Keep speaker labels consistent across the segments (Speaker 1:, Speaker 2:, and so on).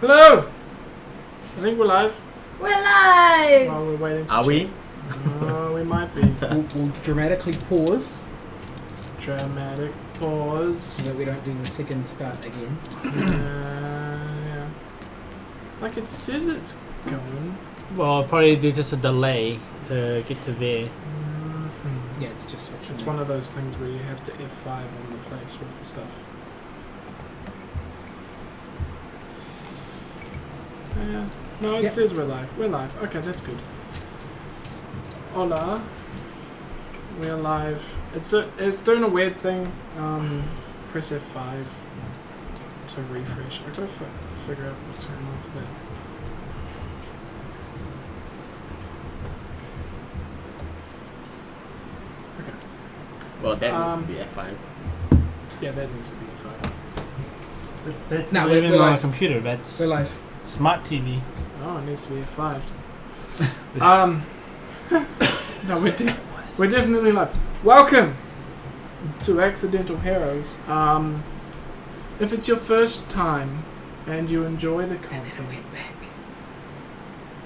Speaker 1: Hello! I think we're live.
Speaker 2: We're live!
Speaker 1: While we're waiting to
Speaker 3: Are we?
Speaker 1: We might be.
Speaker 4: We'll dramatically pause
Speaker 1: Dramatic pause.
Speaker 4: so that we don't do the second start again.
Speaker 1: Yeah. Like it says it's going.
Speaker 5: Well, probably there's just a delay to get to there.
Speaker 1: Mm-hmm.
Speaker 4: Yeah, it's just switching.
Speaker 1: It's one of those things where you have to F5 on the place with the stuff. Yeah. No, it says we're live. We're live. Okay, that's good. Hola. We're live. It's doing a weird thing. Press F5 to refresh. I gotta figure out what's going on for that. Okay.
Speaker 3: Well, that needs to be F5.
Speaker 1: Yeah, that needs to be F5.
Speaker 5: That's
Speaker 4: No,
Speaker 5: not
Speaker 4: we're
Speaker 5: even on a
Speaker 4: live.
Speaker 5: computer. That's
Speaker 4: We're live.
Speaker 5: smart TV.
Speaker 1: Oh, it needs to be F5. No, we're definitely live. Welcome to Accidental Heroes. If it's your first time and you enjoy the
Speaker 4: And then
Speaker 1: content,
Speaker 4: it went back.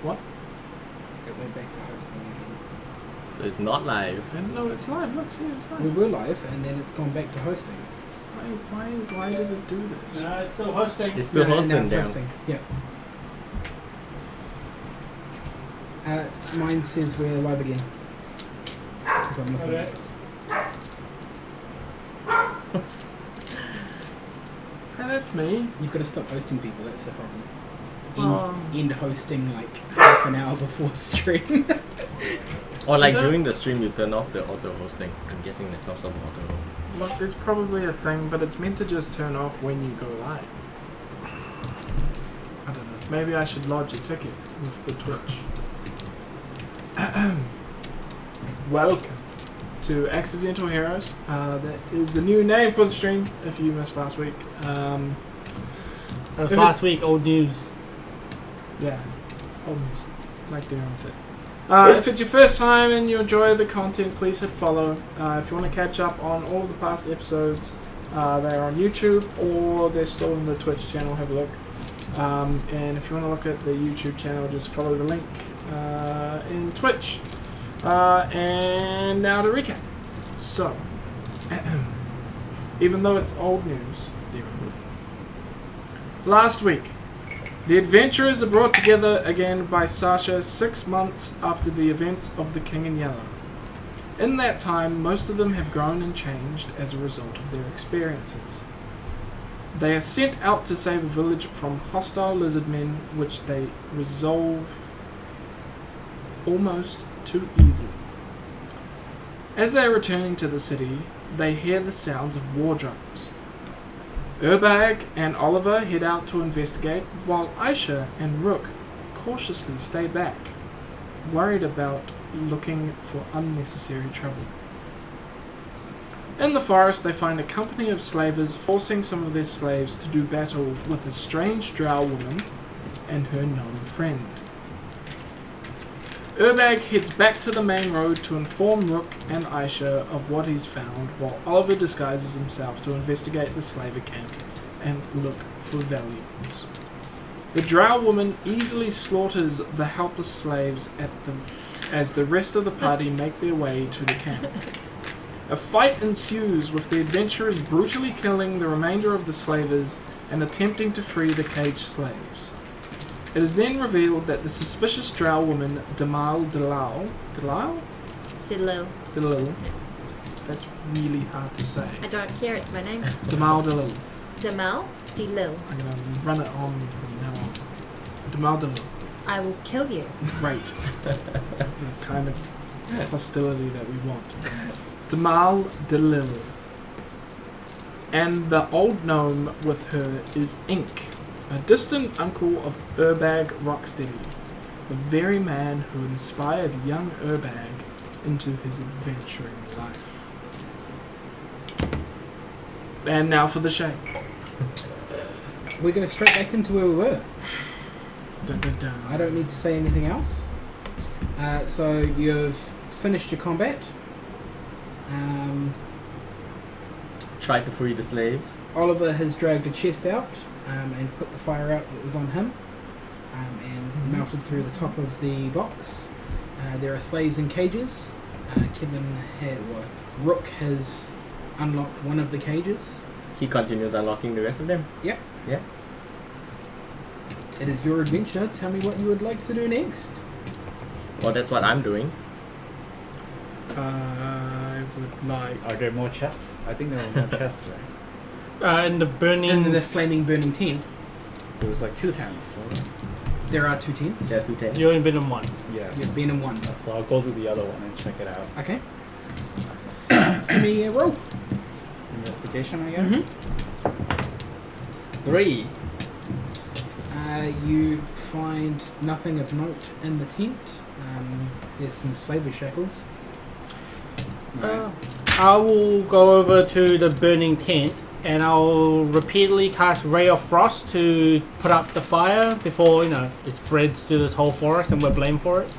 Speaker 1: What?
Speaker 4: It went back to hosting again.
Speaker 3: So it's not live.
Speaker 1: and no, it's live. Look, see, it's
Speaker 4: We
Speaker 1: live.
Speaker 4: were live and then it's gone back to hosting.
Speaker 1: Why does it do this?
Speaker 5: No, it's still hosting.
Speaker 3: It's still
Speaker 4: No,
Speaker 3: hosting
Speaker 4: now it's
Speaker 3: down.
Speaker 4: hosting. Yeah. Mine says we're live again. Because I'm looking at this.
Speaker 1: Hey, that's me.
Speaker 4: You've got to stop hosting people, that's the problem.
Speaker 1: Oh.
Speaker 4: End hosting like half an hour before stream.
Speaker 3: Or like
Speaker 1: No.
Speaker 3: during the stream, you turn off the auto hosting. I'm guessing there's some sort of auto.
Speaker 1: Look, there's probably a thing, but it's meant to just turn off when you go live. I don't know. Maybe I should lodge a ticket with the Twitch. Welcome to Accidental Heroes. That is the new name for the stream. If you missed last week,
Speaker 5: That was
Speaker 1: If
Speaker 5: last week. Old news.
Speaker 1: yeah, old news, like Darren said. If it's your first time and you enjoy the content, please hit follow. If you want to catch up on all the past episodes, they're on YouTube or they're still in the Twitch channel. Have a look. And if you want to look at the YouTube channel, just follow the link in Twitch. And now to recap. So, even though it's old news, last week, the adventurers are brought together again by Sasha 6 months after the events of the King in Yellow. In that time, most of them have grown and changed as a result of their experiences. They are sent out to save a village from hostile lizard men, which they resolve almost too easily. As they are returning to the city, they hear the sounds of war drums. Urbag and Oliver head out to investigate, while Aisha and Rook cautiously stay back, worried about looking for unnecessary trouble. In the forest, they find a company of slavers forcing some of their slaves to do battle with a strange drow woman and her gnome friend. Urbag heads back to the main road to inform Rook and Aisha of what he's found, while Oliver disguises himself to investigate the slaver camp and look for valuables. The drow woman easily slaughters the helpless slaves as the rest of the party make their way to the camp. A fight ensues, with the adventurers brutally killing the remainder of the slavers and attempting to free the caged slaves. It is then revealed that the suspicious drow woman, Dalil, that's really hard to say.
Speaker 2: I don't care, it's my name.
Speaker 1: Dalil.
Speaker 2: Damal Delil.
Speaker 1: I'm going to run it on from now on. Dalil.
Speaker 2: I will kill you.
Speaker 1: Great. This is the kind of hostility that we want. Dalil. And the old gnome with her is Ink, a distant uncle of Urbag Rocksteady, the very man who inspired young Urbag into his adventuring life. And now for the shake.
Speaker 4: We're going straight back into where we were.
Speaker 1: Dun, dun, dun.
Speaker 4: I don't need to say anything else. So you've finished your combat.
Speaker 3: Tried to free the slaves.
Speaker 4: Oliver has dragged a chest out and put the fire out that was on him, and melted through the top of the box. There are slaves in cages. Rook has unlocked one of the cages.
Speaker 3: He continues unlocking the rest of them.
Speaker 4: Yep.
Speaker 3: Yeah.
Speaker 4: It is your adventure. Tell me what you would like to do next.
Speaker 3: Well, that's what I'm doing.
Speaker 1: I would like.
Speaker 6: Are there more chests? I think there were more chests, right?
Speaker 5: And the burning.
Speaker 4: In the flaming burning tent,
Speaker 6: There was like 2 tents. Right?
Speaker 4: there are 2 tents.
Speaker 3: There are 2 tents.
Speaker 5: You only been in one.
Speaker 6: Yes.
Speaker 4: You've been in one.
Speaker 6: So I'll go to the other one and check it out.
Speaker 4: Okay. Give me a roll.
Speaker 6: Investigation, I guess. 3.
Speaker 4: You find nothing of note in the tent. There's some slaver shackles.
Speaker 6: Right.
Speaker 5: I will go over to the burning tent and I'll repeatedly cast Ray of Frost to put out the fire before, it spreads to this whole forest and we're blamed for it.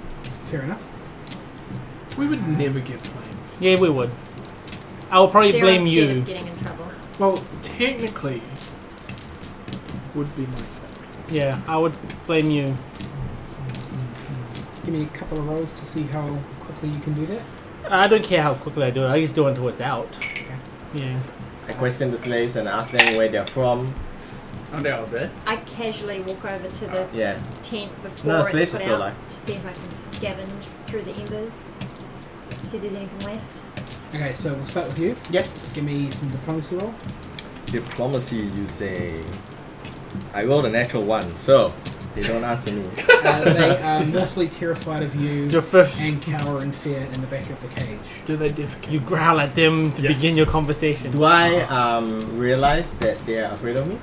Speaker 4: Fair enough.
Speaker 1: We would never get blamed.
Speaker 5: Yeah, we would. I will probably blame
Speaker 2: Darren's scared
Speaker 5: you.
Speaker 2: of getting in trouble.
Speaker 1: Well, technically, would be my fault.
Speaker 5: Yeah, I would blame you.
Speaker 4: Give me a couple of rolls to see how quickly you can do that.
Speaker 5: I don't care how quickly I do it. I just do it until it's out.
Speaker 4: Okay.
Speaker 5: Yeah.
Speaker 3: I question the slaves and ask them where they're from.
Speaker 6: Oh, they're all dead?
Speaker 2: I casually walk over to the
Speaker 3: Yeah.
Speaker 2: tent
Speaker 3: No,
Speaker 2: before it's
Speaker 3: slaves
Speaker 2: put
Speaker 3: are still
Speaker 2: out
Speaker 3: alive.
Speaker 2: to see if I can scavenge through the embers. See if there's anything left.
Speaker 4: Okay, so we'll start with you.
Speaker 3: Yep.
Speaker 4: Give me some diplomacy roll.
Speaker 3: Diplomacy, you say. I rolled a natural 1, so they don't answer me.
Speaker 4: They are mortally terrified of you
Speaker 5: Your first.
Speaker 4: and cower in fear in the back of the cage.
Speaker 1: Do they defecate?
Speaker 5: You growl at them to
Speaker 6: Yes.
Speaker 5: begin your conversation.
Speaker 3: Do I realize that they are afraid of me?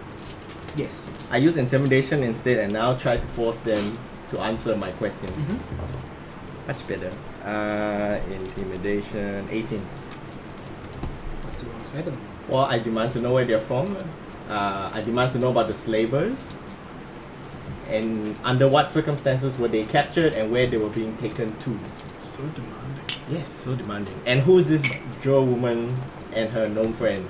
Speaker 4: Yes.
Speaker 3: I use intimidation instead and now try to force them to answer my questions. Much better. Intimidation 18.
Speaker 4: What do you want to say to them?
Speaker 3: Well, I demand to know where they're from. I demand to know about the slavers. And under what circumstances were they captured and where they were being taken to.
Speaker 1: So demanding.
Speaker 3: Yes, so demanding. And who is this Joe woman and her gnome friend?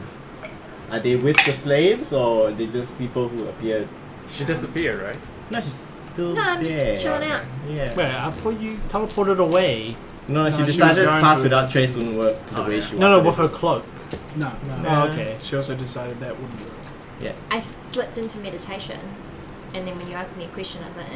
Speaker 3: Are they with the slaves or are they just people who appeared?
Speaker 6: She disappeared, right?
Speaker 3: No, she's still
Speaker 2: No, I'm just
Speaker 3: there.
Speaker 2: chilling out.
Speaker 3: Yeah.
Speaker 5: Wait, I thought you teleported away.
Speaker 3: No,
Speaker 1: No,
Speaker 3: she
Speaker 1: she was
Speaker 3: decided
Speaker 1: going
Speaker 3: pass
Speaker 1: to-
Speaker 3: without trace wouldn't work the
Speaker 6: Oh,
Speaker 3: way
Speaker 6: yeah.
Speaker 3: she
Speaker 5: No,
Speaker 3: wanted
Speaker 5: with
Speaker 3: it.
Speaker 5: her cloak.
Speaker 4: No.
Speaker 1: No.
Speaker 5: Oh, okay.
Speaker 1: She also decided that wouldn't work.
Speaker 2: I slipped into meditation, and then when you asked me a question, I was like,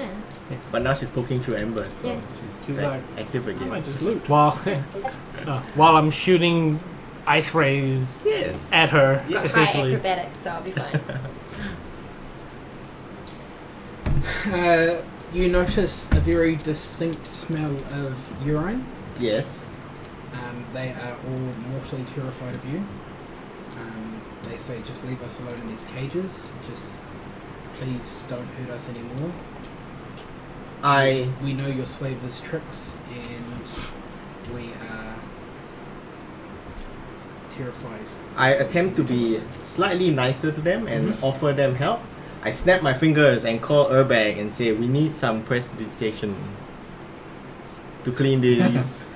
Speaker 3: But now she's poking through embers, so
Speaker 2: Yeah.
Speaker 3: she's
Speaker 1: She's like,
Speaker 3: active
Speaker 1: I
Speaker 3: again.
Speaker 1: might just loot.
Speaker 5: While I'm shooting ice rays
Speaker 3: Yes.
Speaker 5: at her,
Speaker 2: I've got high
Speaker 5: essentially.
Speaker 2: acrobatics, so I'll be fine.
Speaker 4: You notice a very distinct smell of urine.
Speaker 3: Yes.
Speaker 4: They are all mortally terrified of you. They say, just leave us alone in these cages. Just please don't hurt us anymore. We know your slavers' tricks, and we are terrified.
Speaker 3: I attempt to be slightly nicer to them and offer them help. I snap my fingers and call Urbag and say, we need some prestidigitation to clean these,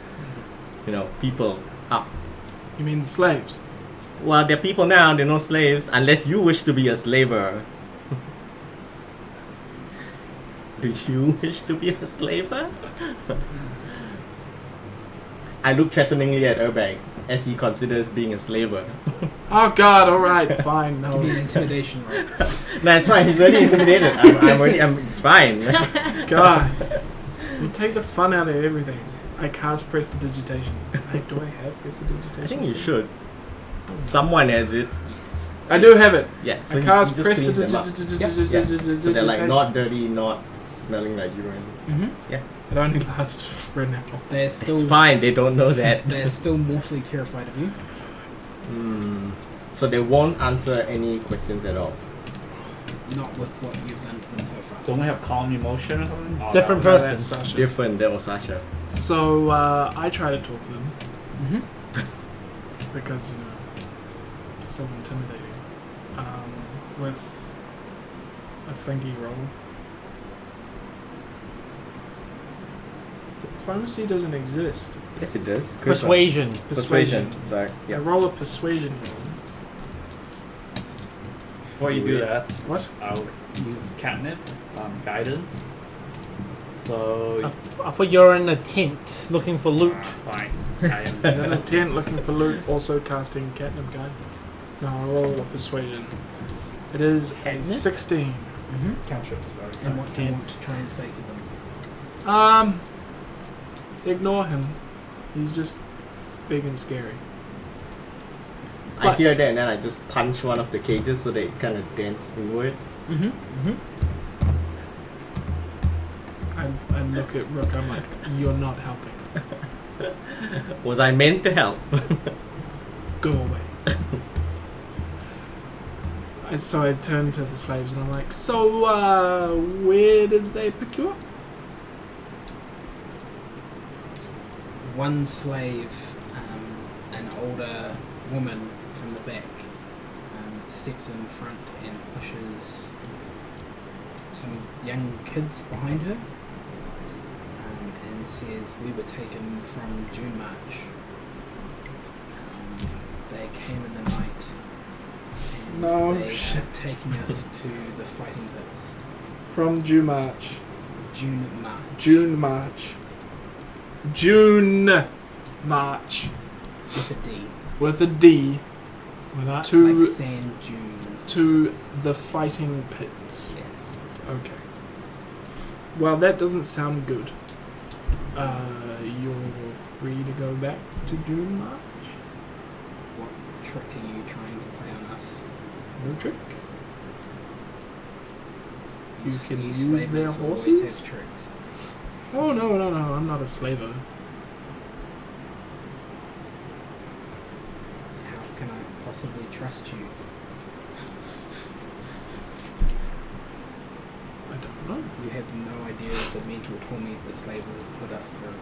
Speaker 3: people up.
Speaker 1: You mean the slaves?
Speaker 3: Well, they're people now, they're no slaves, unless you wish to be a slaver. Do you wish to be a slaver? I look threateningly at Urbag as he considers being a slaver.
Speaker 1: Oh god, alright, fine,
Speaker 4: Give me an
Speaker 1: no.
Speaker 4: intimidation roll.
Speaker 3: No, it's fine, he's already intimidated. It's fine.
Speaker 1: God. You take the fun out of everything. I cast prestidigitation. Do I have prestidigitation?
Speaker 3: I think you should. Someone has it.
Speaker 4: Yes.
Speaker 1: I do have it.
Speaker 3: Yeah, so
Speaker 1: I
Speaker 3: he
Speaker 1: cast
Speaker 3: just cleans them up.
Speaker 1: prestidigitation.
Speaker 3: So they're like not dirty, not smelling like urine.
Speaker 4: Mm-hmm.
Speaker 1: It only lasts for an hour.
Speaker 4: They're still.
Speaker 3: It's fine, they don't know that.
Speaker 4: They're still mortally terrified of you.
Speaker 3: So they won't answer any questions at all.
Speaker 4: Not with what you've done to them so far.
Speaker 6: Don't we have calm emotion or something? Oh,
Speaker 5: Different
Speaker 6: no.
Speaker 1: No,
Speaker 5: person.
Speaker 1: that's Sasha.
Speaker 3: Different, that was Sasha.
Speaker 1: So I try to talk to them
Speaker 4: Mm-hmm.
Speaker 1: because so intimidating. With a thingy roll. Diplomacy doesn't exist.
Speaker 3: Yes, it does.
Speaker 5: Persuasion.
Speaker 3: Persuasion. Sorry.
Speaker 1: I
Speaker 3: Yeah.
Speaker 1: roll a persuasion roll.
Speaker 6: Before you do that,
Speaker 1: What?
Speaker 6: I'll use catnip, guidance. So
Speaker 5: I thought you were in a tent looking for loot.
Speaker 6: fine. I
Speaker 1: He's
Speaker 6: am.
Speaker 1: in a tent looking for loot, also casting catnip guidance. No, I roll a persuasion. It is a
Speaker 5: Catnip?
Speaker 1: 16.
Speaker 6: Cantrip, sorry.
Speaker 4: And what do you want to try and say to them?
Speaker 1: Ignore him. He's just big and scary.
Speaker 3: I hear that and then I just punch one of the cages so they kind of dance inwards.
Speaker 1: I look at Rook, I'm like, you're not helping.
Speaker 3: Was I meant to help?
Speaker 1: Go away. So I turn to the slaves and I'm like, so, where did they pick you up?
Speaker 4: One slave, an older woman from the back, steps in front and pushes some young kids behind her, and says, "We were taken from June March. They came in the night, and
Speaker 1: No
Speaker 4: they
Speaker 1: shit.
Speaker 4: are taking us to the fighting pits.
Speaker 1: From June March.
Speaker 4: June March.
Speaker 1: June March. June March.
Speaker 4: With a D.
Speaker 1: With a D. To,
Speaker 4: Like sand dunes.
Speaker 1: to the fighting pits.
Speaker 4: Yes.
Speaker 1: Okay. Well, that doesn't sound good. You're free to go back to June March.
Speaker 4: What trick are you trying to play on us?
Speaker 1: No trick. You
Speaker 4: s-
Speaker 1: can use
Speaker 4: slavers
Speaker 1: their
Speaker 4: always
Speaker 1: horses?
Speaker 4: have tricks.
Speaker 1: Oh, no, I'm not a slaver.
Speaker 4: How can I possibly trust you?
Speaker 1: I don't know.
Speaker 4: You have no idea the mental torment the slavers have put us through.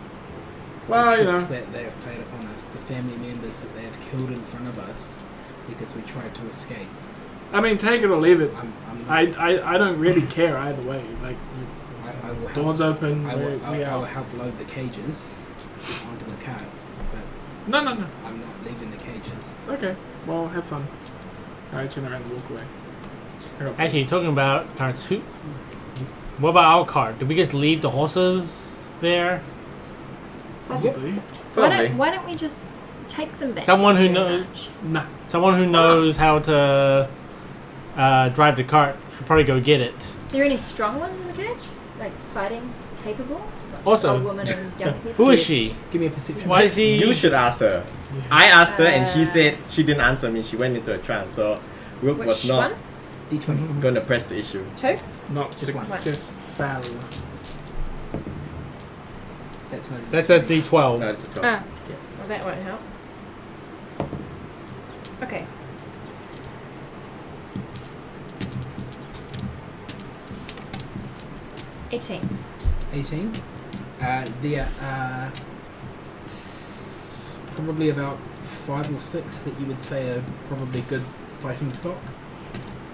Speaker 1: Well,
Speaker 4: the
Speaker 1: you know.
Speaker 4: tricks that they have played upon us, the family members that they have killed in front of us because we tried to escape.
Speaker 1: I mean, take it or leave it.
Speaker 4: I'm not,
Speaker 1: I don't really care either way. Like,
Speaker 4: I will
Speaker 1: doors
Speaker 4: help,
Speaker 1: open,
Speaker 4: I
Speaker 1: we
Speaker 4: will
Speaker 1: out.
Speaker 4: help load the cages onto the carts, but
Speaker 1: No.
Speaker 4: I'm not leaving the cages.
Speaker 1: Okay, well, have fun. I turn around and walk away. I got-
Speaker 5: Actually, talking about carts, what about our cart? Did we just leave the horses there?
Speaker 1: Probably.
Speaker 3: Probably.
Speaker 2: Why don't we just take them back?
Speaker 5: Someone
Speaker 2: to
Speaker 5: who
Speaker 2: June
Speaker 5: knows-
Speaker 2: March?
Speaker 1: Nah.
Speaker 5: Someone who knows how to drive the cart should probably go get it.
Speaker 2: Are there any strong ones in the cage? Like fighting capable? Not just
Speaker 5: Also-
Speaker 2: old women and young people?
Speaker 5: Who is she?
Speaker 4: Give me a perception.
Speaker 5: Why is she?
Speaker 3: You should ask her.
Speaker 1: Yeah.
Speaker 3: I asked her and she
Speaker 2: Uh,
Speaker 3: said she didn't answer me. She went into a trance. So Rook
Speaker 2: Which
Speaker 3: was not
Speaker 2: one?
Speaker 4: D20.
Speaker 3: going to press the issue.
Speaker 2: 2?
Speaker 1: Not
Speaker 4: Just one.
Speaker 1: successful.
Speaker 4: That's not.
Speaker 5: That's a D12.
Speaker 3: No, it's a 12.
Speaker 2: Ah, well, that won't help. Okay. $18.
Speaker 4: 18. There are probably about 5 or 6 that you would say are probably good fighting stock.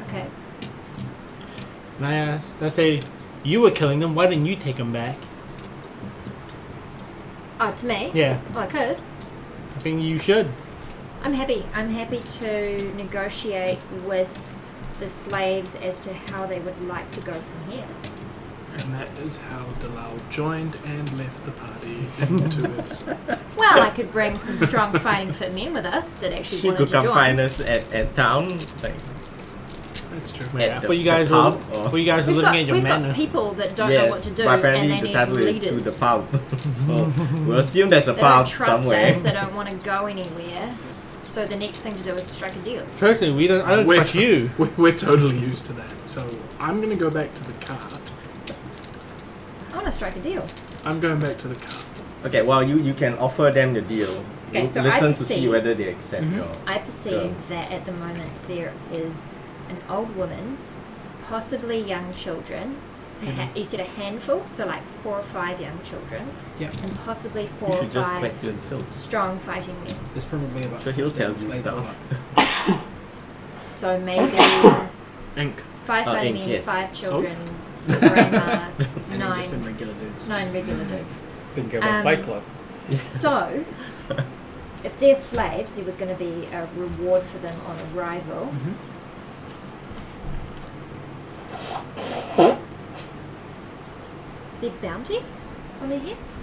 Speaker 2: Okay.
Speaker 5: Let's say you were killing them. Why didn't you take them back?
Speaker 2: Oh, to me?
Speaker 5: Yeah,
Speaker 2: Well, I could.
Speaker 5: I think you should.
Speaker 2: I'm happy. I'm happy to negotiate with the slaves as to how they would like to go from here.
Speaker 1: And that is how Dalal joined and left the party in 2 episodes.
Speaker 2: Well, I could bring some strong fighting fit men with us that actually
Speaker 3: She
Speaker 2: wanted
Speaker 3: could
Speaker 2: to
Speaker 3: come
Speaker 2: join.
Speaker 3: find us at town. Like,
Speaker 1: That's true.
Speaker 5: Yeah,
Speaker 3: the-
Speaker 5: for you guys,
Speaker 3: the
Speaker 5: who,
Speaker 3: pub, or-
Speaker 5: for you guys who are
Speaker 2: We've
Speaker 5: looking
Speaker 2: got,
Speaker 5: at your
Speaker 2: we've
Speaker 5: manor.
Speaker 2: got people that don't know
Speaker 3: yes,
Speaker 2: what to do,
Speaker 3: but
Speaker 2: and
Speaker 3: apparently
Speaker 2: they
Speaker 3: the
Speaker 2: need
Speaker 3: title
Speaker 2: leaders.
Speaker 3: is to the pub. So we'll assume there's a
Speaker 2: They don't
Speaker 3: pub
Speaker 2: trust
Speaker 3: somewhere.
Speaker 2: us. They don't want to go anywhere. So the next thing to do is to strike a deal.
Speaker 5: Personally, I don't
Speaker 1: We're
Speaker 5: trust you.
Speaker 1: We're totally used to that. So I'm going to go back to the cart.
Speaker 2: I want to strike a deal.
Speaker 1: I'm going back to the cart.
Speaker 3: Okay, well you can offer them the deal.
Speaker 2: Okay,
Speaker 3: We'll
Speaker 2: so I
Speaker 3: listen to see
Speaker 2: perceive-
Speaker 3: whether they accept
Speaker 4: Mhm.
Speaker 3: your.
Speaker 2: I perceive
Speaker 3: Terms.
Speaker 2: that at the moment there is an old woman, possibly young children. You said a handful, so like 4 or 5 young children,
Speaker 4: Yep.
Speaker 2: and possibly 4
Speaker 3: You
Speaker 2: or
Speaker 3: should just
Speaker 2: 5
Speaker 3: question Silk.
Speaker 2: strong fighting men.
Speaker 4: There's probably about
Speaker 3: Sure, he'll
Speaker 4: 15
Speaker 3: tell you
Speaker 4: slaves all
Speaker 3: stuff.
Speaker 4: up.
Speaker 2: So maybe
Speaker 1: Ink.
Speaker 2: 5 fighting
Speaker 3: ink,
Speaker 2: men,
Speaker 3: yes.
Speaker 2: 5 children, so grandma,
Speaker 4: And then just some
Speaker 2: 9
Speaker 4: regular dudes.
Speaker 2: regular dudes.
Speaker 6: Think about Fight Club.
Speaker 2: So, if they're slaves, there was going to be a reward for them on arrival.
Speaker 4: Mhm.
Speaker 2: there bounty on their heads?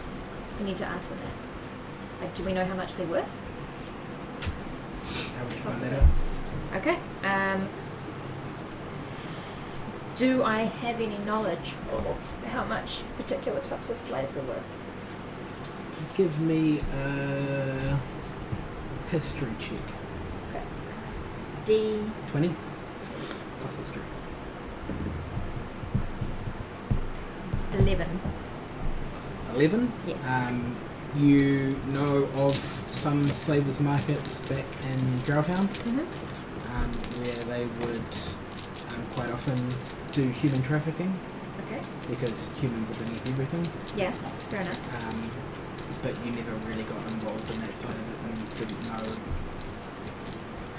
Speaker 2: We need to ask them that. Like, do we know how much they're worth?
Speaker 4: How would you find
Speaker 2: Possibly.
Speaker 4: that out?
Speaker 2: Okay. Do I have any knowledge of how much particular types of slaves are worth?
Speaker 4: Give me a history check.
Speaker 2: Okay. D.
Speaker 4: 20 plus history.
Speaker 2: 11.
Speaker 4: 11.
Speaker 2: Yes.
Speaker 4: You know of some slavers markets back in Drowntown, where they would quite often do human trafficking
Speaker 2: Okay.
Speaker 4: because humans are beneath everything.
Speaker 2: Yeah. Fair enough.
Speaker 4: But you never really got involved in that side of it and didn't know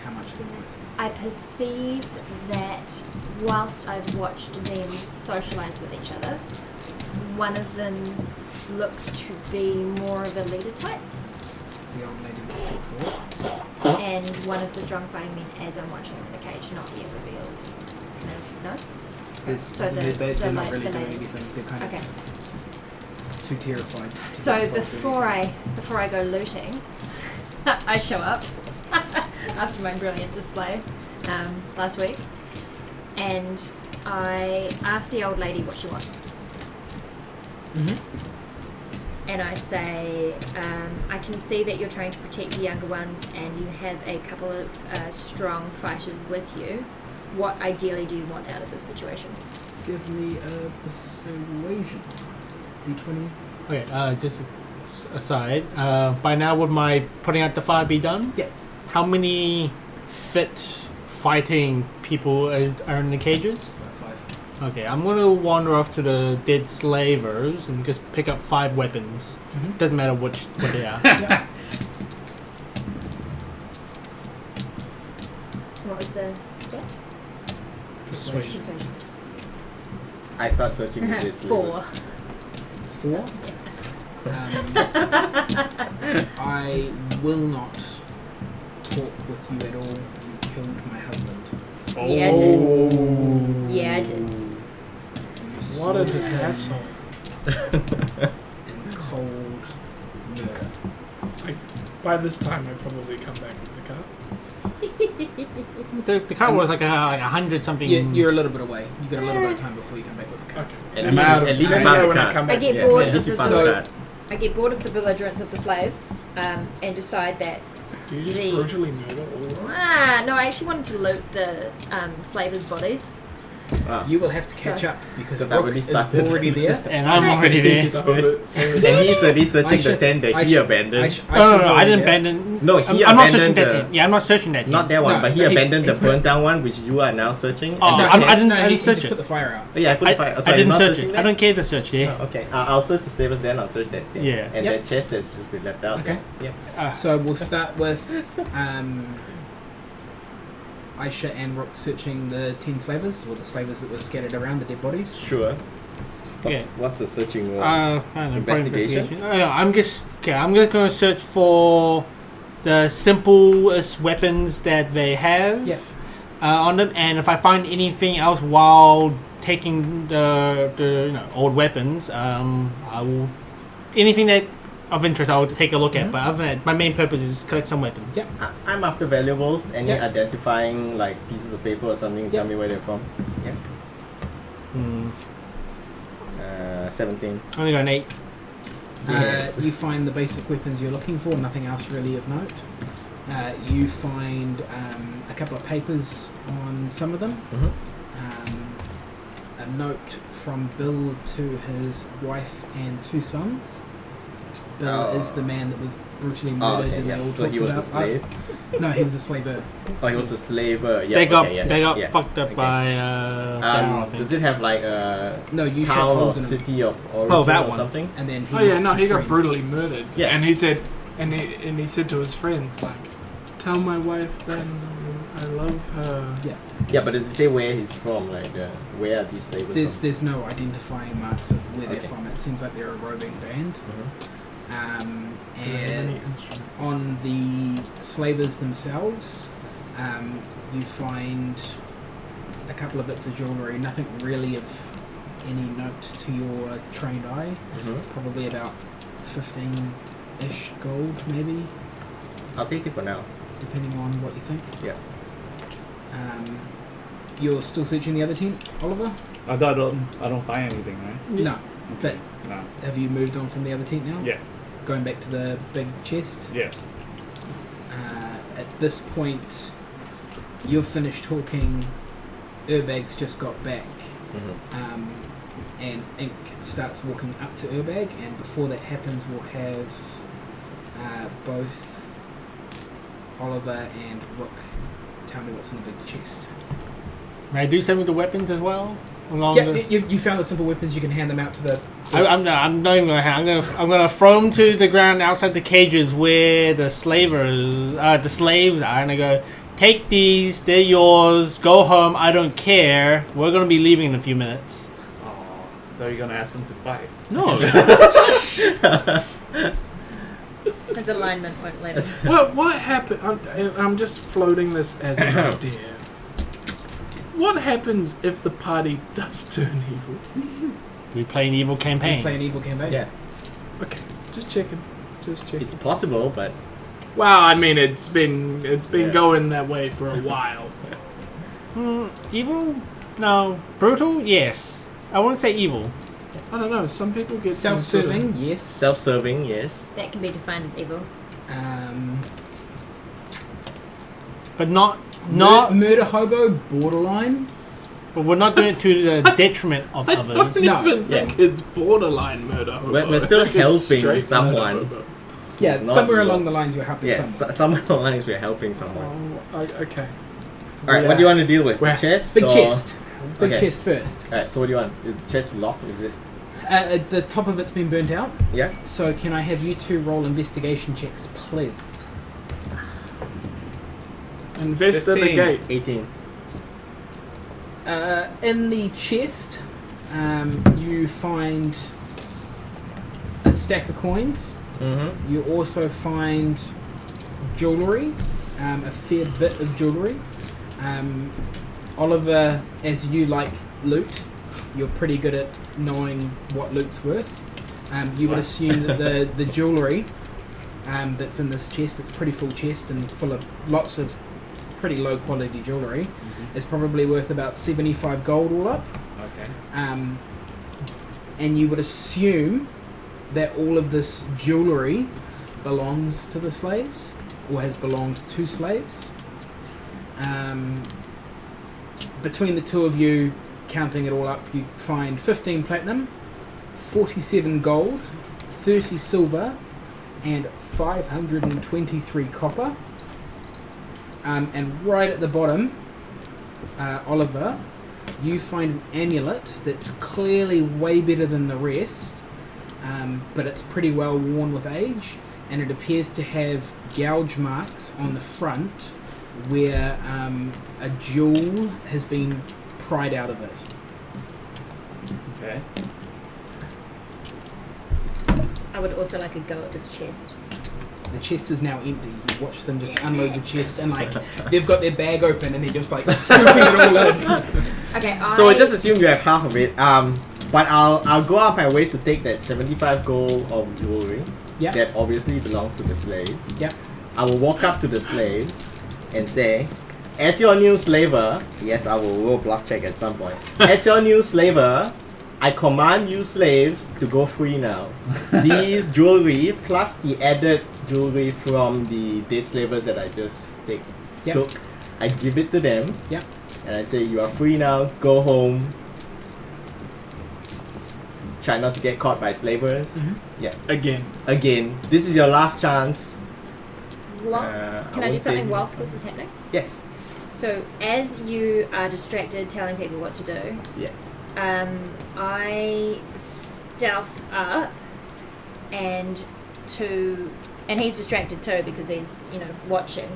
Speaker 4: how much they're worth.
Speaker 2: I perceive that whilst I've watched them socialise with each other, one of them looks to be more of a leader type,
Speaker 4: The old lady that stood for it.
Speaker 2: and one of the strong fighting men, as I'm watching them in the cage, not yet revealed. No? So
Speaker 4: They're not
Speaker 2: the
Speaker 4: really doing
Speaker 2: lady.
Speaker 4: anything. They're kind
Speaker 2: Okay.
Speaker 4: of too terrified. to
Speaker 2: So
Speaker 4: get involved in
Speaker 2: before
Speaker 4: anything.
Speaker 2: I go looting, I show up after my brilliant display last week, and I ask the old lady what she wants. And I say, I can see that you're trying to protect the younger ones and you have a couple of strong fighters with you. What ideally do you want out of this situation?
Speaker 4: Give me a persuasion. D20.
Speaker 5: Okay, just aside, by now would my putting out the fire be done?
Speaker 4: Yeah.
Speaker 5: How many fit fighting people are in the cages?
Speaker 4: About 5.
Speaker 5: Okay, I'm gonna wander off to the dead slavers and just pick up 5 weapons. Doesn't matter what they are.
Speaker 2: What was the stat?
Speaker 4: Persuasion.
Speaker 2: Persuasion.
Speaker 3: I start searching the dead
Speaker 2: 4.
Speaker 4: Four. I will not talk with you at all. You killed my husband.
Speaker 2: Yeah, I did. Yeah, I did.
Speaker 4: You
Speaker 1: What an
Speaker 4: swore
Speaker 1: asshole.
Speaker 4: in cold murder.
Speaker 1: By this time, I probably come back with the car.
Speaker 5: The car was like 100 something.
Speaker 4: You're a little bit away. You got a little bit of time before you come back with the car.
Speaker 1: Okay.
Speaker 3: At
Speaker 1: I'm
Speaker 3: least,
Speaker 1: out of
Speaker 3: at least you
Speaker 1: I
Speaker 3: found
Speaker 1: know
Speaker 3: the
Speaker 1: when I
Speaker 3: card.
Speaker 1: come
Speaker 2: I
Speaker 1: back.
Speaker 2: get
Speaker 3: Yeah,
Speaker 2: bored
Speaker 3: at least
Speaker 2: of
Speaker 3: you
Speaker 2: the
Speaker 3: found the card.
Speaker 2: I get bored of the belligerence of the slaves and decide that
Speaker 1: Do you just
Speaker 2: The-
Speaker 1: brutally murder all of them?
Speaker 2: no, I actually wanted to loot the slavers' bodies.
Speaker 3: Wow.
Speaker 4: You will have to catch
Speaker 2: So-
Speaker 4: up because
Speaker 3: Because I
Speaker 4: Rook
Speaker 3: already
Speaker 4: is
Speaker 3: started.
Speaker 4: already there.
Speaker 5: and I'm already there.
Speaker 1: So
Speaker 3: And he's already searching the tent that he abandoned.
Speaker 5: No, I didn't abandon.
Speaker 3: No, he
Speaker 5: I'm not searching
Speaker 3: abandoned
Speaker 5: that
Speaker 3: the-
Speaker 5: tent. Yeah, I'm not searching that tent.
Speaker 3: Not that one,
Speaker 4: No,
Speaker 3: but he
Speaker 4: he-
Speaker 3: abandoned
Speaker 4: he
Speaker 3: the
Speaker 4: put-
Speaker 3: burnt down one, which you are now searching.
Speaker 5: Oh,
Speaker 3: and the
Speaker 5: I
Speaker 3: chest.
Speaker 5: didn't-
Speaker 4: No, he
Speaker 5: search
Speaker 4: just
Speaker 5: it.
Speaker 4: put the fire out.
Speaker 3: Oh, yeah, I put the fire. So
Speaker 5: I
Speaker 3: you're
Speaker 5: didn't
Speaker 3: not
Speaker 5: search
Speaker 3: searching
Speaker 5: it.
Speaker 3: that?
Speaker 5: I don't care to search it.
Speaker 3: Oh, okay, I'll search the slavers then. I'll search that thing.
Speaker 5: Yeah.
Speaker 3: And
Speaker 4: Yep.
Speaker 3: that chest has just been left out.
Speaker 4: Okay.
Speaker 3: Yeah.
Speaker 4: So we'll start with Aisha and Rook searching the 10 slavers, or the slavers that were scattered around, the dead bodies.
Speaker 3: Sure. What's the searching word?
Speaker 5: I don't know, probably
Speaker 3: Investigation?
Speaker 5: No, I'm just going to search for the simplest weapons that they have
Speaker 4: Yeah.
Speaker 5: on them, and if I find anything else while taking the old weapons, I will anything that of interest I will take a look at. But other than that, my main purpose is collect some weapons.
Speaker 4: Yep.
Speaker 3: I'm after valuables. Any
Speaker 4: Yeah.
Speaker 3: identifying like pieces of paper or something?
Speaker 4: Yeah.
Speaker 3: Tell me where they're from. Yeah. 17.
Speaker 5: Only got an 8.
Speaker 3: Yes.
Speaker 4: You find the basic weapons you're looking for, nothing else really of note. You find a couple of papers on some of them.
Speaker 3: Mhm.
Speaker 4: A note from Bill to his wife and 2 sons. Bill is the man that was brutally murdered,
Speaker 3: okay,
Speaker 4: and
Speaker 3: yeah.
Speaker 4: they all
Speaker 3: So
Speaker 4: talked
Speaker 3: he was a
Speaker 4: about
Speaker 3: slave?
Speaker 4: No, he was a slaver.
Speaker 3: Oh, he was a slaver. Yeah.
Speaker 5: they got
Speaker 3: okay, yeah,
Speaker 5: they got
Speaker 3: yeah.
Speaker 5: fucked up
Speaker 3: Okay.
Speaker 5: by Daryl, I think.
Speaker 3: Does it have like a
Speaker 4: No, you shot
Speaker 3: town or
Speaker 4: holes in him,
Speaker 3: city of origin
Speaker 5: Oh, that
Speaker 3: or
Speaker 5: one.
Speaker 3: something?
Speaker 4: and then he.
Speaker 1: Oh yeah,
Speaker 4: marked
Speaker 1: no,
Speaker 4: his
Speaker 1: he got
Speaker 4: friends.
Speaker 1: brutally murdered.
Speaker 3: Yeah.
Speaker 1: And he said, and he said to his friends like, "Tell my wife then I love her."
Speaker 4: Yeah.
Speaker 3: Yeah, but does it say where he's from? Like, where are these slavers from?
Speaker 4: There's no identifying marks of where they're
Speaker 3: Okay.
Speaker 4: from. It seems like they're a roving band.
Speaker 3: Mhm.
Speaker 1: Do they have
Speaker 4: And
Speaker 1: any instrument?
Speaker 4: on the slavers themselves, you find a couple of bits of jewellery, nothing really of any note to your trained eye. Probably about 15-ish gold, maybe,
Speaker 3: I'll take it for now.
Speaker 4: depending on what you think.
Speaker 3: Yeah.
Speaker 4: You're still searching the other tent, Oliver?
Speaker 6: I don't find anything, right?
Speaker 4: No. But
Speaker 6: No.
Speaker 4: have you moved on from the other tent now?
Speaker 6: Yeah.
Speaker 4: Going back to the big chest?
Speaker 6: Yeah.
Speaker 4: At this point, you've finished talking. Urbag's just got back. And Ink starts walking up to Urbag, and before that happens, we'll have both Oliver and Rook tell me what's in the big chest.
Speaker 5: May I do some of the weapons as well?
Speaker 4: Yeah, you found the simple weapons. You can hand them out to the.
Speaker 5: I'm not even gonna. I'm gonna throw them to the ground outside the cages where the slaves are, and I go, take these. They're yours. Go home. I don't care. We're gonna be leaving in a few minutes.
Speaker 6: Oh, thought you were gonna ask them to fight.
Speaker 5: No.
Speaker 2: His alignment won't let him.
Speaker 1: What happened? I'm just floating this as an idea. What happens if the party does turn evil?
Speaker 5: We play an evil campaign.
Speaker 4: Play an evil campaign.
Speaker 3: Yeah.
Speaker 1: Okay, just checking.
Speaker 3: It's possible, but
Speaker 1: Well, I mean, it's been
Speaker 3: Yeah.
Speaker 1: going that way for a while.
Speaker 5: Evil? No. Brutal? Yes. I wouldn't say evil.
Speaker 1: I don't know. Some people get some
Speaker 4: Self-serving,
Speaker 1: sort of-
Speaker 4: yes.
Speaker 3: self-serving, yes.
Speaker 2: That can be defined as evil.
Speaker 5: But not.
Speaker 4: Murder hobo, borderline.
Speaker 5: But we're not doing it to the detriment of
Speaker 1: I
Speaker 5: others.
Speaker 1: don't
Speaker 4: No.
Speaker 1: even think it's borderline murder. Hobo.
Speaker 3: We're still
Speaker 1: I think it's
Speaker 3: helping
Speaker 1: straight
Speaker 3: someone.
Speaker 1: murder hobo.
Speaker 4: Yeah,
Speaker 3: It's not
Speaker 4: somewhere
Speaker 3: evil.
Speaker 4: along the lines you're helping
Speaker 3: Yeah,
Speaker 4: someone.
Speaker 3: somewhere along the lines we're helping someone.
Speaker 1: Okay.
Speaker 3: Alright, what do you want to deal with?
Speaker 1: Where-
Speaker 3: The chest?
Speaker 4: Big
Speaker 3: or-
Speaker 4: chest. Big
Speaker 3: Okay.
Speaker 4: chest first.
Speaker 3: Alright, so what do you want? Is the chest locked? Is it?
Speaker 4: The top of it's been burnt out.
Speaker 3: Yeah?
Speaker 4: So can I have you two roll investigation checks, please?
Speaker 1: Investigate.
Speaker 3: 18.
Speaker 4: In the chest, you find a stack of coins.
Speaker 3: Mm-hmm.
Speaker 4: You also find jewellery, a fair bit of jewellery. Oliver, as you like loot, you're pretty good at knowing what loot's worth. You would assume that the jewellery that's in this chest, it's a pretty full chest and full of lots of pretty low quality jewellery, is probably worth about 75 gold all up.
Speaker 6: Okay.
Speaker 4: And you would assume that all of this jewellery belongs to the slaves, or has belonged to slaves. Between the two of you, counting it all up, you find 15 platinum, 47 gold, 30 silver, and 523 copper. And right at the bottom, Oliver, you find an amulet that's clearly way better than the rest, but it's pretty well worn with age, and it appears to have gouge marks on the front where a jewel has been pried out of it.
Speaker 6: Okay.
Speaker 2: I would also like a go at this chest.
Speaker 4: The chest is now empty. You watch them just unload the chest, and like they've got their bag open and they're just like scooping it all in.
Speaker 2: Okay,
Speaker 3: So I just assume you have half of it. But I'll go out my way to take that 75 gold of jewelry
Speaker 4: Yeah.
Speaker 3: that obviously belongs to the slaves.
Speaker 4: Yep.
Speaker 3: I will walk up to the slaves and say, as your new slaver, yes, I will roll bluff check at some point. As your new slaver, I command you slaves to go free now. These jewelry plus the added jewelry from the dead slavers that I just
Speaker 4: Yep.
Speaker 3: took, I give it to them.
Speaker 4: Yep.
Speaker 3: And I say, you are free now, go home. Try not to get caught by slavers.
Speaker 1: Again.
Speaker 3: Again, this is your last chance.
Speaker 2: What?
Speaker 3: I
Speaker 2: Can I do
Speaker 3: won't say-
Speaker 2: something whilst this is happening?
Speaker 3: Yes.
Speaker 2: So, as you are distracted telling people what to do,
Speaker 3: Yes.
Speaker 2: I stealth up and he's distracted too because he's, watching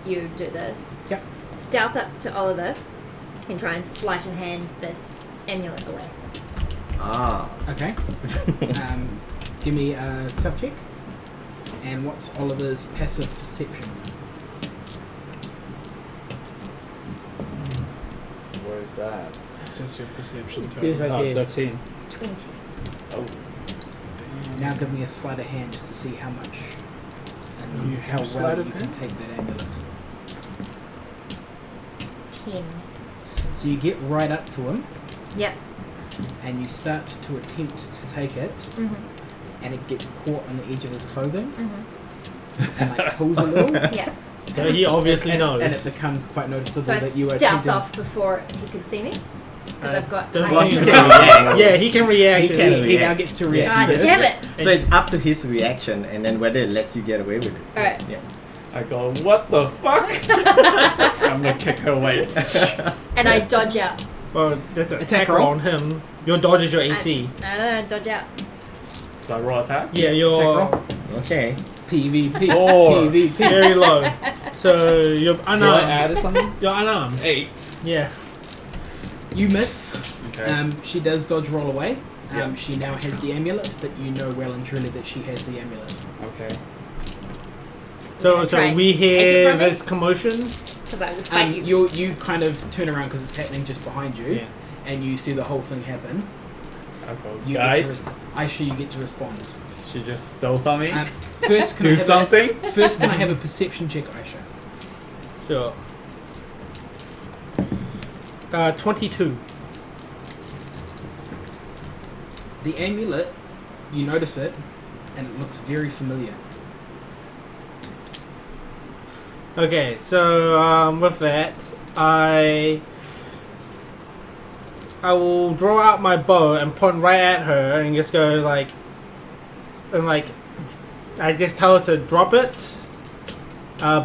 Speaker 2: you do this.
Speaker 4: Yep.
Speaker 2: Stealth up to Oliver and try and sleight of hand this amulet away.
Speaker 3: Ah.
Speaker 4: Okay. Give me a stealth check. And what's Oliver's passive perception?
Speaker 6: Where is that?
Speaker 1: test your perception.
Speaker 5: Feels
Speaker 1: Tony.
Speaker 5: like it.
Speaker 6: 13.
Speaker 2: 20.
Speaker 6: Oh.
Speaker 4: Now give me a sleight of hand just to see how much and
Speaker 1: You
Speaker 4: how
Speaker 1: have sleight
Speaker 4: well
Speaker 1: of
Speaker 4: you can
Speaker 1: hand?
Speaker 4: take that amulet.
Speaker 2: 10.
Speaker 4: So you get right up to him
Speaker 2: Yep.
Speaker 4: and you start to attempt to take it,
Speaker 2: Mhm.
Speaker 4: and it gets caught on the edge of his clothing
Speaker 2: Mhm.
Speaker 4: and like pulls a little.
Speaker 2: Yeah.
Speaker 5: So he obviously
Speaker 4: and,
Speaker 5: knows.
Speaker 4: and it becomes quite noticeable
Speaker 2: So I
Speaker 4: that you are
Speaker 2: stealth
Speaker 4: attempting.
Speaker 2: off before he could see me. Because I've got.
Speaker 5: don't
Speaker 3: Well,
Speaker 5: think
Speaker 3: he
Speaker 5: you
Speaker 3: can
Speaker 5: can
Speaker 3: react.
Speaker 5: Yeah, he can react.
Speaker 3: He
Speaker 5: to
Speaker 3: can
Speaker 5: it.
Speaker 4: He now
Speaker 3: react.
Speaker 4: gets to
Speaker 3: Yeah.
Speaker 4: react.
Speaker 2: God
Speaker 4: first.
Speaker 2: damn it!
Speaker 3: So it's up to his reaction and then whether it lets you get away with it.
Speaker 2: Alright.
Speaker 3: Yeah.
Speaker 6: I go, what the fuck? I'm gonna kick her away.
Speaker 2: And I dodge out.
Speaker 5: Well, that's an
Speaker 4: Attack
Speaker 5: attack
Speaker 4: roll.
Speaker 5: on him. Your dodge is your AC.
Speaker 2: I dodge out.
Speaker 6: So I roll attack?
Speaker 5: Yeah, your
Speaker 4: Attack
Speaker 3: Okay.
Speaker 4: PvP.
Speaker 6: 4.
Speaker 4: PvP.
Speaker 5: very low. So you're
Speaker 6: Do I
Speaker 5: unarmed.
Speaker 6: add something?
Speaker 5: You're unarmed.
Speaker 6: 8.
Speaker 5: Yeah.
Speaker 4: You miss.
Speaker 6: Okay.
Speaker 4: She does dodge roll away.
Speaker 6: Yep.
Speaker 4: She now has the amulet, but you know well and truly that she has the amulet.
Speaker 6: Okay.
Speaker 5: So
Speaker 2: Try and
Speaker 5: we
Speaker 2: take it
Speaker 5: hear
Speaker 2: from me?
Speaker 5: this commotion.
Speaker 2: Because I will fight you.
Speaker 4: You kind of turn around because it's happening just behind you,
Speaker 5: Yeah.
Speaker 4: and you see the whole thing happen.
Speaker 6: I go,
Speaker 4: You
Speaker 6: guys,
Speaker 4: Aisha, you get to respond.
Speaker 6: she just stole from me.
Speaker 4: First, can I
Speaker 6: Do
Speaker 4: have
Speaker 6: something.
Speaker 4: First, can I have a perception check, Aisha?
Speaker 5: Sure. 22.
Speaker 4: The amulet, you notice it, and it looks very familiar.
Speaker 5: Okay, so with that, I will draw out my bow and point right at her and just go like, I just tell her to drop it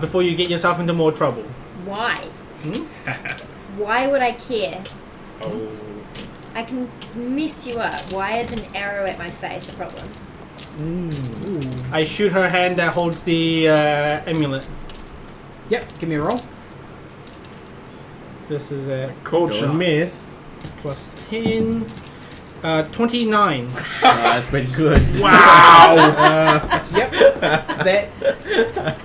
Speaker 5: before you get yourself into more trouble.
Speaker 2: Why?
Speaker 5: Hmm?
Speaker 2: Why would I care?
Speaker 6: Oh.
Speaker 2: I can mess you up. Why is an arrow at my face a problem?
Speaker 5: I shoot her hand that holds the amulet.
Speaker 4: Yep, give me a roll.
Speaker 5: This is a
Speaker 1: Cold
Speaker 3: Don't
Speaker 1: shot.
Speaker 3: miss.
Speaker 5: plus 10. 29.
Speaker 3: That's pretty good.
Speaker 1: Wow!
Speaker 4: Yep. That.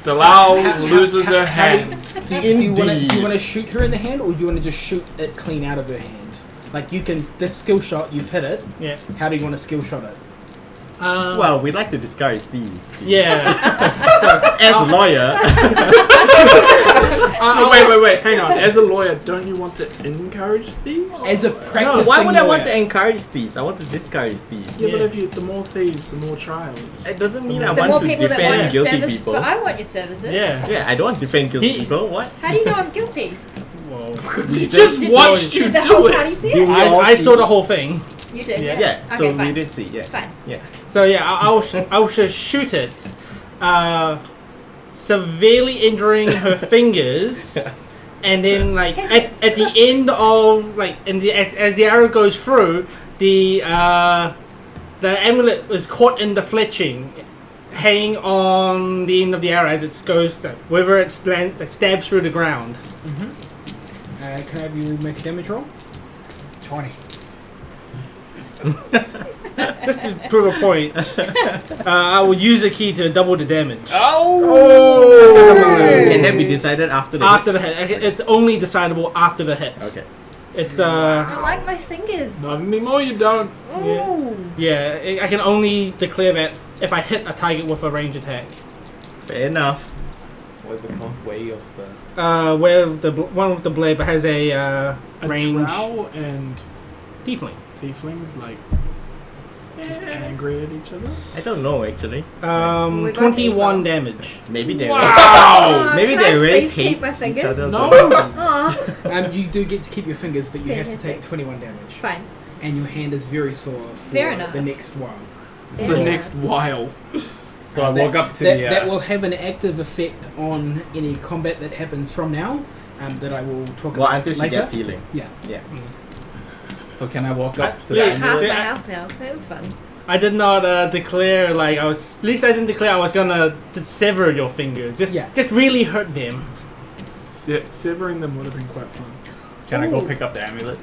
Speaker 1: Delau loses her hand.
Speaker 4: Do you want
Speaker 3: Indeed.
Speaker 4: to shoot her in the hand, or do you want to just shoot it clean out of her hand? Like you can. This skill shot, you've hit it.
Speaker 5: Yeah.
Speaker 4: How do you want to skill shot it?
Speaker 3: Well, we like to discourage thieves.
Speaker 5: Yeah.
Speaker 3: As a lawyer,
Speaker 1: No, wait, hang on. As a lawyer, don't you want to encourage thieves?
Speaker 4: As a
Speaker 3: no,
Speaker 4: practicing
Speaker 3: why would I want
Speaker 4: lawyer-
Speaker 3: to encourage thieves? I want to discourage thieves.
Speaker 1: Yeah, but
Speaker 5: Yeah.
Speaker 1: if you, the more thieves, the more trials.
Speaker 3: It doesn't mean I
Speaker 2: The more
Speaker 3: want to
Speaker 2: people that want
Speaker 3: defend
Speaker 2: your
Speaker 3: guilty
Speaker 2: service,
Speaker 3: people.
Speaker 2: but I want your services.
Speaker 5: Yeah.
Speaker 3: Yeah, I don't want to defend guilty
Speaker 5: He-
Speaker 3: people. What?
Speaker 2: How do you know I'm guilty?
Speaker 5: Whoa.
Speaker 1: He just
Speaker 2: Did-
Speaker 1: watched you
Speaker 2: Did the
Speaker 1: do
Speaker 2: whole
Speaker 1: it.
Speaker 2: party see
Speaker 3: Did
Speaker 2: it?
Speaker 3: we all
Speaker 5: I
Speaker 3: see-
Speaker 5: saw the whole thing.
Speaker 2: You did.
Speaker 3: Yeah,
Speaker 2: Yeah.
Speaker 3: so
Speaker 2: Okay,
Speaker 3: we
Speaker 2: fine.
Speaker 3: did see. Yeah,
Speaker 2: Fine.
Speaker 3: yeah.
Speaker 5: So yeah, I will just shoot it, severely injuring her fingers, and then like at the end of like, as the arrow goes through, the amulet is caught in the fletching, hanging on the end of the arrow as it goes, whether it stabs through the ground.
Speaker 4: Can I have you make a damage roll?
Speaker 6: 20.
Speaker 5: Just to prove a point, I will use a key to double the damage.
Speaker 3: Can that be decided after the
Speaker 5: After the hit, it's only decidable after the hit.
Speaker 3: Okay.
Speaker 5: It's
Speaker 2: I like my fingers.
Speaker 1: Not anymore, you don't.
Speaker 2: Ooh.
Speaker 5: yeah, I can only declare that if I hit a target with a range attack.
Speaker 3: Fair enough.
Speaker 6: What's it called? Way of the.
Speaker 5: Where the one with the blade but has a
Speaker 1: A
Speaker 5: range
Speaker 1: drow and
Speaker 5: tiefling.
Speaker 1: tieflings like just angry at each other.
Speaker 3: I don't know actually.
Speaker 2: We both
Speaker 5: 21
Speaker 2: evil.
Speaker 5: damage.
Speaker 3: Maybe they
Speaker 1: Wow!
Speaker 3: maybe
Speaker 2: Can
Speaker 3: they
Speaker 2: I
Speaker 3: really
Speaker 2: please
Speaker 3: hate
Speaker 2: keep my
Speaker 3: each
Speaker 2: fingers?
Speaker 3: other.
Speaker 1: No.
Speaker 2: Aw.
Speaker 4: You do get to keep your fingers, but you have to
Speaker 2: Fantastic.
Speaker 4: take 21 damage.
Speaker 2: Fine.
Speaker 4: And your hand is very sore for
Speaker 2: Fair enough.
Speaker 4: the next while.
Speaker 2: Fair
Speaker 1: The
Speaker 2: enough.
Speaker 1: next while.
Speaker 6: So I walk up to
Speaker 4: that,
Speaker 6: the.
Speaker 4: that will have an active effect on any combat that happens from now. That I will talk
Speaker 3: Well,
Speaker 4: about
Speaker 3: until she
Speaker 4: later.
Speaker 3: gets healing.
Speaker 4: Yeah.
Speaker 3: Yeah.
Speaker 6: So can I walk up to
Speaker 5: yeah,
Speaker 6: the
Speaker 2: Half my
Speaker 6: amulet?
Speaker 2: health now. That was fun.
Speaker 5: I did not declare like I was. At least I didn't declare I was gonna sever your fingers. Just really hurt them.
Speaker 1: Severing them would have been quite fun.
Speaker 6: Can I go
Speaker 2: Ooh.
Speaker 6: pick up the amulet?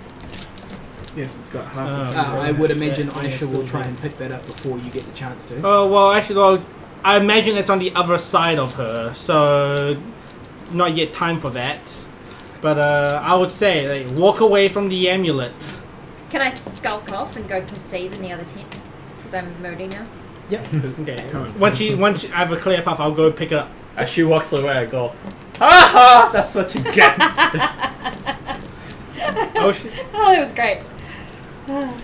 Speaker 1: Yes, it's got half
Speaker 5: Oh.
Speaker 1: a finger.
Speaker 4: I would imagine
Speaker 5: Yeah,
Speaker 4: Aisha will
Speaker 5: yeah.
Speaker 4: try and pick that up before you get the chance to.
Speaker 5: Oh well, actually, well, I imagine it's on the other side of her, so not yet time for that. But I would say, like, walk away from the amulet
Speaker 2: Can I skulk off and go perceive in the other tent? Because I'm moody now.
Speaker 4: Yep.
Speaker 5: Okay.
Speaker 1: Come on.
Speaker 5: Once I have a clear path, I'll go pick it up.
Speaker 6: As she walks away, I go, ha ha! That's what you get.
Speaker 5: Oh shit.
Speaker 2: Oh, that was great.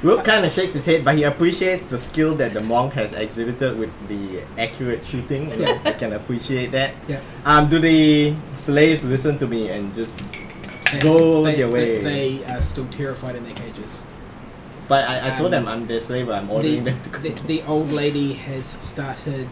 Speaker 3: Rook kind of shakes his head, but he appreciates the skill that the monk has exhibited with the accurate shooting, and I can appreciate that.
Speaker 4: Yeah.
Speaker 3: Do the slaves listen to me and just go their way?
Speaker 4: They are still terrified in their cages.
Speaker 3: But I told them I'm their slave, I'm ordering them to go.
Speaker 4: The old lady has started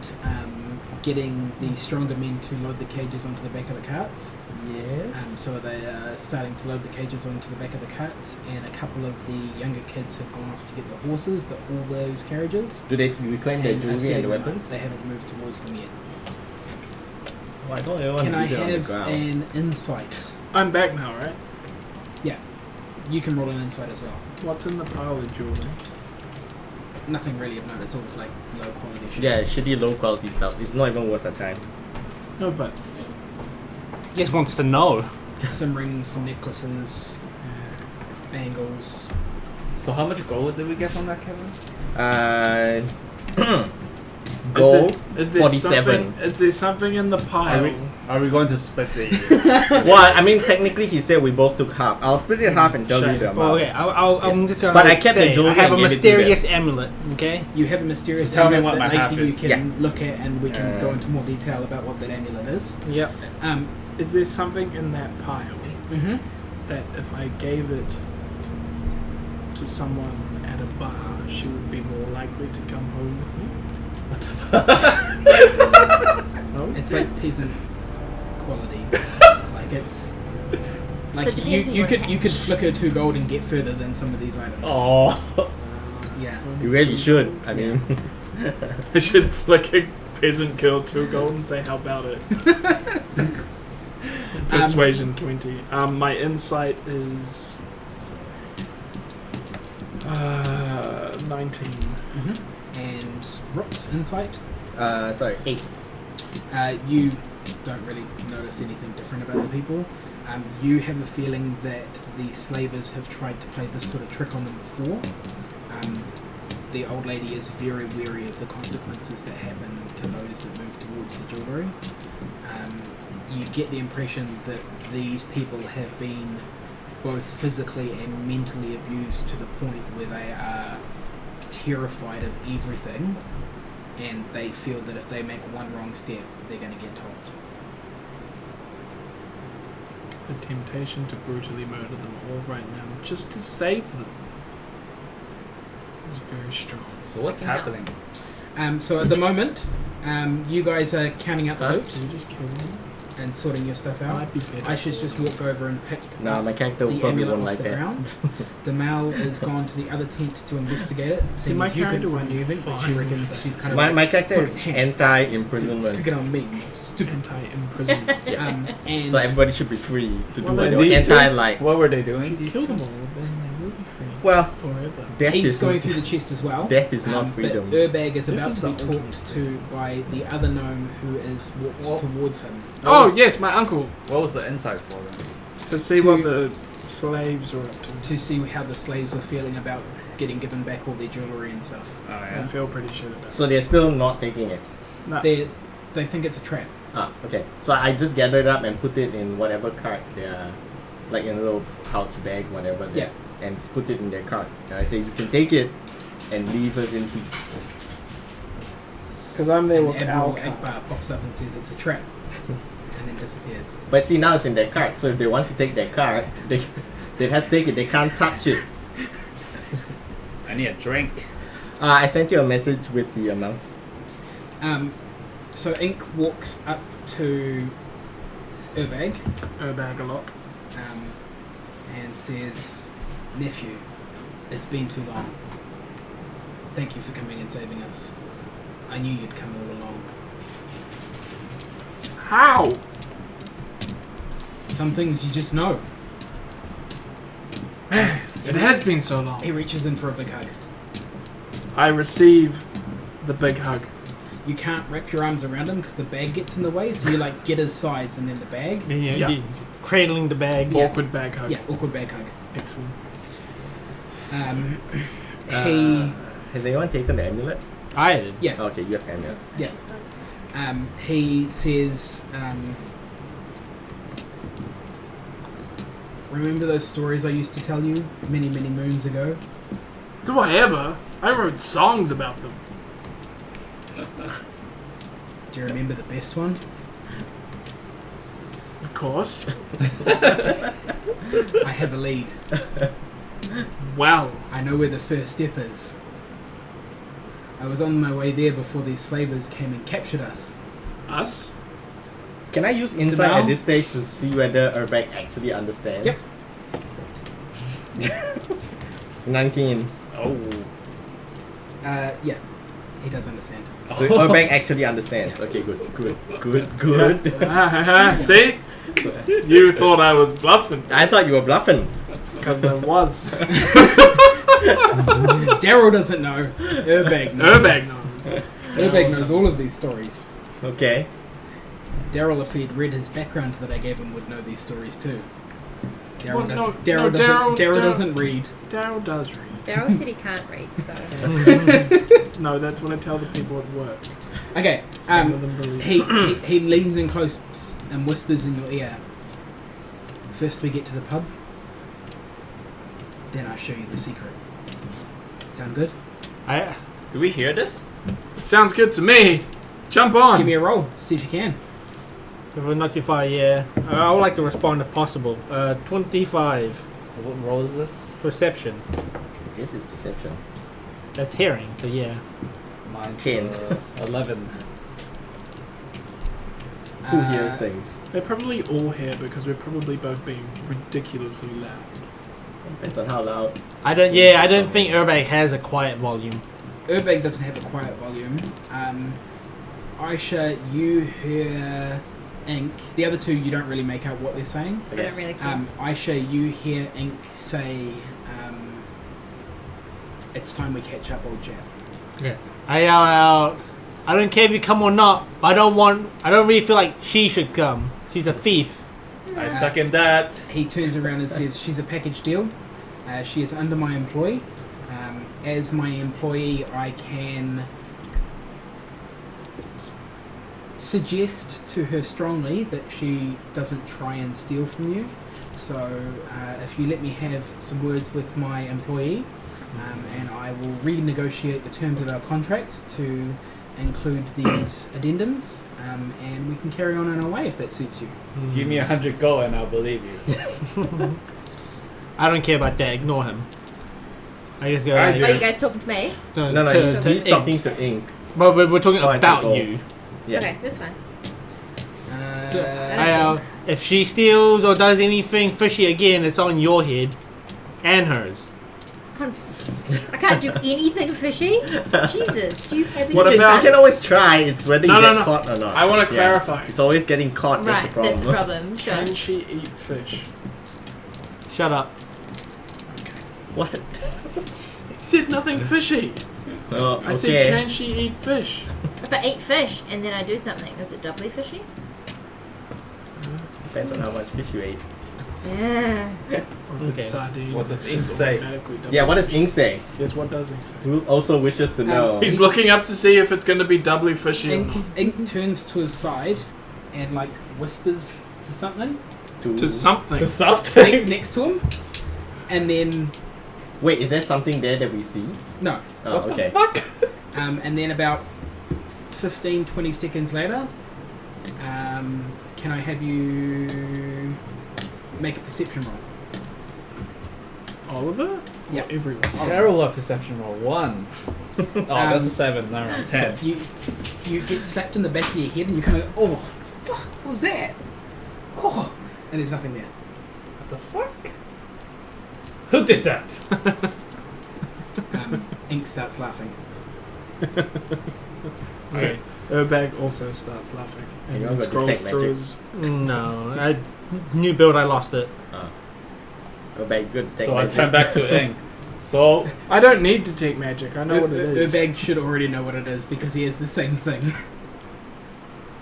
Speaker 4: getting the stronger men to load the cages onto the back of the carts.
Speaker 3: Yes.
Speaker 4: So they are starting to load the cages onto the back of the carts, and a couple of the younger kids have gone off to get the horses that haul those carriages.
Speaker 3: Do they reclaim their
Speaker 4: and are
Speaker 3: jewelry
Speaker 4: setting
Speaker 3: and the
Speaker 4: them up.
Speaker 3: weapons?
Speaker 4: They haven't moved towards them yet.
Speaker 3: Well, I don't really want
Speaker 4: Can
Speaker 3: to
Speaker 4: I
Speaker 3: leave it on the
Speaker 4: have
Speaker 3: ground.
Speaker 4: an insight?
Speaker 1: I'm back now, right?
Speaker 4: Yeah. You can roll an insight as well.
Speaker 1: What's in the pile of jewelry?
Speaker 4: Nothing really of note. It's all like low quality shit.
Speaker 3: Yeah, shitty low quality stuff. It's not even worth our time.
Speaker 1: No, but
Speaker 5: He just wants to know.
Speaker 4: Some rings, some necklaces, bangles.
Speaker 6: So how much gold did we get from that, Kevin?
Speaker 3: Gold,
Speaker 1: is there
Speaker 3: 47.
Speaker 1: something? Is there something in the pile?
Speaker 6: Are we going to split the...
Speaker 3: Well, I mean, technically he said we both took half. I'll split it half and tell you the amount.
Speaker 5: Well, okay, I'm just gonna
Speaker 3: But I kept the
Speaker 5: say,
Speaker 3: jewelry
Speaker 5: I have a
Speaker 3: and gave it to
Speaker 5: mysterious amulet, okay?
Speaker 4: You have a mysterious
Speaker 6: So tell me
Speaker 4: amulet
Speaker 6: what
Speaker 4: that
Speaker 6: my half
Speaker 4: later you
Speaker 6: is.
Speaker 4: can look at, and we can go into more detail about what that amulet is.
Speaker 5: Yep.
Speaker 1: Is there something in that pile
Speaker 4: Mm-hmm.
Speaker 1: that if I gave it to someone at a bar, she would be more likely to come home with me?
Speaker 6: What the fuck?
Speaker 1: No?
Speaker 4: It's like peasant quality. It's like
Speaker 2: So it depends on
Speaker 4: you
Speaker 2: your
Speaker 4: could
Speaker 2: catch.
Speaker 4: flicker 2 gold and get further than some of these items.
Speaker 6: Oh.
Speaker 4: Yeah.
Speaker 3: You really should. I mean,
Speaker 1: I should flick a peasant girl 2 gold and say, how about it? Persuasion 20. My insight is 19.
Speaker 4: Mm-hmm. And Rook's insight.
Speaker 3: sorry, 8.
Speaker 4: You don't really notice anything different about the people. You have a feeling that the slavers have tried to play this sort of trick on them before. The old lady is very wary of the consequences that happen to those that move towards the jewellery. You get the impression that these people have been both physically and mentally abused to the point where they are terrified of everything, and they feel that if they make one wrong step, they're going to get told.
Speaker 1: The temptation to brutally murder them all right now, just to save them, is very strong.
Speaker 6: So what's happening?
Speaker 4: So at the moment, you guys are counting out the loot
Speaker 1: Can you just kill them?
Speaker 4: and sorting your stuff out.
Speaker 1: Might be better.
Speaker 4: I should just walk over and pick
Speaker 3: No, my character
Speaker 4: the
Speaker 3: probably
Speaker 4: amulet
Speaker 3: won't
Speaker 4: off
Speaker 3: like
Speaker 4: the
Speaker 3: that.
Speaker 4: ground. Damal has gone to the other tent to investigate it.
Speaker 1: See, my
Speaker 4: Seems you couldn't
Speaker 1: character
Speaker 4: find
Speaker 1: would be
Speaker 4: anything, but she
Speaker 1: fine
Speaker 4: reckons
Speaker 1: with that.
Speaker 4: she's kind of
Speaker 3: My character is
Speaker 4: fucking
Speaker 3: anti-imprisonment.
Speaker 4: picking on me, stupid.
Speaker 1: Anti-imprisonment.
Speaker 4: And
Speaker 3: So everybody should be free to do
Speaker 1: Well,
Speaker 3: what
Speaker 1: then
Speaker 3: they
Speaker 6: these two-
Speaker 3: anti-like.
Speaker 6: What were they doing?
Speaker 1: Kill them all, then they will be free.
Speaker 3: Well,
Speaker 1: Forever.
Speaker 3: death
Speaker 4: he's
Speaker 3: is
Speaker 4: going through the chest as well.
Speaker 3: death is not
Speaker 4: But
Speaker 3: freedom.
Speaker 4: Urbag is
Speaker 1: Death
Speaker 4: about
Speaker 1: is
Speaker 4: to be
Speaker 1: not ultimate
Speaker 4: talked to by the other gnome who is walked towards him.
Speaker 1: Oh, yes, my uncle.
Speaker 6: What was the insight for them?
Speaker 1: To see
Speaker 4: To-
Speaker 1: what the slaves are up to.
Speaker 4: To see how the slaves were feeling about getting given back all their jewellery and stuff.
Speaker 6: Oh
Speaker 1: I
Speaker 6: yeah.
Speaker 1: feel pretty shit about it.
Speaker 3: So they're still not taking it.
Speaker 1: No.
Speaker 4: They think it's a trap.
Speaker 3: Ah, okay. So I just gathered up and put it in whatever cart they are, like in a little pouch bag, whatever.
Speaker 4: Yeah.
Speaker 3: And just put it in their cart. And I say, you can take it and leave us in peace.
Speaker 1: Because I'm there
Speaker 4: And
Speaker 1: with
Speaker 4: Admiral
Speaker 1: Al.
Speaker 4: Akbar pops up and says it's a trap. And then disappears.
Speaker 3: But see, now it's in their cart. So if they want to take their cart, they'd have to take it. They can't touch it.
Speaker 6: I need a drink.
Speaker 3: I sent you a message with the amount.
Speaker 4: So Ink walks up to Urbag
Speaker 1: Urbag a lot.
Speaker 4: and says, "Nephew, it's been too long. Thank you for coming and saving us. I knew you'd come all along.
Speaker 1: How?
Speaker 4: Some things you just know."
Speaker 1: Man, it has been so long.
Speaker 4: He reaches in for a big hug.
Speaker 1: I receive the big hug.
Speaker 4: You can't wrap your arms around him because the bag gets in the way, so you like get his sides and then the bag.
Speaker 5: Yeah. Cradling the bag.
Speaker 4: Yeah.
Speaker 1: Awkward bag hug.
Speaker 4: Yeah, awkward bag hug.
Speaker 1: Excellent.
Speaker 4: He
Speaker 3: Has anyone taken the amulet?
Speaker 5: I did.
Speaker 4: yeah.
Speaker 3: Okay, you have amulet.
Speaker 4: He says, remember those stories I used to tell you many, many moons ago?
Speaker 1: Do I ever? I wrote songs about them.
Speaker 4: Do you remember the best one?
Speaker 1: Of course.
Speaker 4: I have a lead.
Speaker 1: Wow.
Speaker 4: I know where the first step is. I was on my way there before these slavers came and captured us.
Speaker 1: Us?
Speaker 3: Can I use insight
Speaker 4: now?
Speaker 3: at this stage to see whether Urbag actually understands?
Speaker 4: Yep.
Speaker 3: 19.
Speaker 6: Oh.
Speaker 4: Yeah, he does understand.
Speaker 3: So Urbag actually understands. Okay, good.
Speaker 1: See? You thought I was bluffing.
Speaker 3: I thought you were bluffing.
Speaker 1: Because I was.
Speaker 4: Daryl doesn't know. Urbag knows.
Speaker 1: Urbag knows.
Speaker 4: Urbag knows all of these stories.
Speaker 3: Okay.
Speaker 4: Daryl, if he'd read his background that I gave him, would know these stories too.
Speaker 1: Well, no,
Speaker 4: Daryl
Speaker 1: no,
Speaker 4: Daryl
Speaker 1: Daryl-
Speaker 4: doesn't read.
Speaker 1: Daryl does read.
Speaker 2: Daryl said he can't read, so.
Speaker 1: No, that's what I tell the people at work.
Speaker 4: Okay,
Speaker 1: Some of them believe.
Speaker 4: he leans in close and whispers in your ear. First we get to the pub, then I show you the secret. Sound good?
Speaker 6: Do we hear this?
Speaker 1: Sounds good to me. Jump on.
Speaker 4: Give me a roll. See if you can.
Speaker 5: If we're not too far, yeah. I would like to respond if possible. 25.
Speaker 6: What roll is this?
Speaker 5: Perception.
Speaker 3: This is perception.
Speaker 5: That's hearing, so yeah.
Speaker 6: Mine's
Speaker 3: 10.
Speaker 6: 11.
Speaker 3: Who hears things?
Speaker 1: They probably all hear because we're probably both being ridiculously loud.
Speaker 3: Depends on how loud.
Speaker 5: I don't think Urbag has a quiet volume.
Speaker 4: Urbag doesn't have a quiet volume. Aisha, you hear Ink. The other two, you don't really make out what they're saying.
Speaker 2: I don't really care.
Speaker 4: Aisha, you hear Ink say, it's time we catch up, old chap.
Speaker 5: Okay. I yell out, I don't care if you come or not, but I don't really feel like she should come. She's a thief.
Speaker 6: I second that.
Speaker 4: He turns around and says, she's a package deal. She is under my employ. As my employee, I can suggest to her strongly that she doesn't try and steal from you. So if you let me have some words with my employee, and I will renegotiate the terms of our contract to include these addendums, and we can carry on in our way if that suits you.
Speaker 6: Give me 100 gold and I'll believe you.
Speaker 5: I don't care about that. Ignore him. I just go.
Speaker 3: I
Speaker 5: like,
Speaker 3: do.
Speaker 2: Are you guys talking to me?
Speaker 3: No, he's
Speaker 5: Ink.
Speaker 3: talking to Ink.
Speaker 5: But we're talking
Speaker 3: Oh, I
Speaker 5: about
Speaker 3: took
Speaker 5: you.
Speaker 3: Yeah.
Speaker 2: Okay, that's fine.
Speaker 5: If she steals or does anything fishy again, it's on your head and hers.
Speaker 2: I can't do anything fishy. Jesus, do you have any?
Speaker 1: What
Speaker 3: You
Speaker 1: about-
Speaker 3: can always try. It's whether you
Speaker 1: No,
Speaker 3: get
Speaker 1: no.
Speaker 3: caught or not.
Speaker 1: I want to
Speaker 3: Yeah.
Speaker 1: clarify.
Speaker 3: It's always getting caught.
Speaker 2: Right,
Speaker 3: That's the problem.
Speaker 2: that's the problem. Sure.
Speaker 1: Can she eat fish?
Speaker 5: Shut up.
Speaker 3: What?
Speaker 1: He said nothing fishy.
Speaker 3: Oh,
Speaker 1: I said, can she eat fish?
Speaker 2: If I eat fish and then I do something, is it doubly fishy?
Speaker 3: Depends on how much fish you ate.
Speaker 2: Yeah.
Speaker 1: Or if
Speaker 5: Okay.
Speaker 1: it's sardines,
Speaker 6: What does
Speaker 1: it's
Speaker 6: Ink
Speaker 1: just
Speaker 6: say?
Speaker 1: automatically double
Speaker 3: Yeah, what does
Speaker 1: fish.
Speaker 3: Ink say?
Speaker 1: Yes, what does Ink say?
Speaker 3: Who also wishes to know?
Speaker 1: He's looking up to see if it's going to be doubly fishy or
Speaker 4: Ink,
Speaker 1: not.
Speaker 4: Ink turns to his side and like whispers to something
Speaker 1: To something.
Speaker 6: To something.
Speaker 4: next to him, and then
Speaker 3: Wait, is there something there that we see?
Speaker 4: no,
Speaker 3: Oh,
Speaker 6: What
Speaker 3: okay.
Speaker 6: the fuck?
Speaker 4: and then about 15-20 seconds later, can I have you make a perception roll?
Speaker 1: Oliver? Or
Speaker 4: Yeah.
Speaker 1: everyone?
Speaker 6: Terrible perception roll. 1. Oh, that's a 7. No, no, 10.
Speaker 4: You get slapped in the back of your head and you kind of oh, fuck, what was that? Oh, and there's nothing there.
Speaker 6: What the fuck? Who did that?
Speaker 4: Ink starts laughing.
Speaker 1: Okay. Urbag also starts laughing and
Speaker 3: You
Speaker 1: then
Speaker 3: got
Speaker 1: scrolls
Speaker 3: detect
Speaker 1: through
Speaker 3: magic.
Speaker 1: his.
Speaker 5: No, new build. I lost it.
Speaker 3: Oh, very good.
Speaker 6: So I turn back to Ing. So,
Speaker 1: I don't need to take magic. I know what it is.
Speaker 4: Urbag should already know what it is because he has the same thing.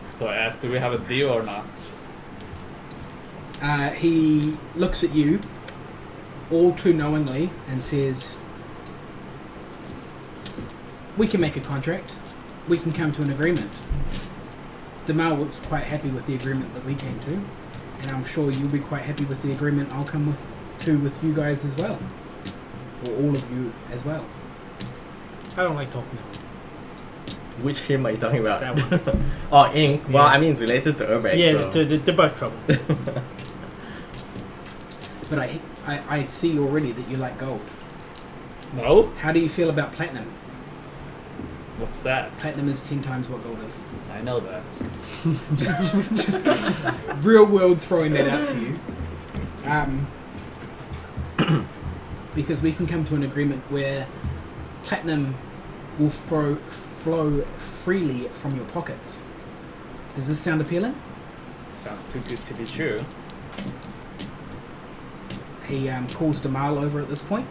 Speaker 6: so I asked, do we have a deal or not?
Speaker 4: He looks at you all too knowingly and says, we can make a contract. We can come to an agreement. Damal was quite happy with the agreement that we came to, and I'm sure you'll be quite happy with the agreement I'll come with you guys as well. Or all of you as well.
Speaker 5: I don't like talking.
Speaker 3: Which him are you talking about?
Speaker 5: That one.
Speaker 3: Oh, Ink. Well,
Speaker 5: Yeah.
Speaker 3: I mean, it's related to Urbex.
Speaker 5: Yeah,
Speaker 3: so.
Speaker 5: they're both trouble.
Speaker 4: But I see already that you like gold.
Speaker 6: No?
Speaker 4: How do you feel about platinum?
Speaker 6: What's that?
Speaker 4: Platinum is 10 times what gold is.
Speaker 6: I know that.
Speaker 4: just real world throwing that out to you. Because we can come to an agreement where platinum will flow freely from your pockets. Does this sound appealing?
Speaker 6: Sounds too good to be true.
Speaker 4: He calls Damal over at this point.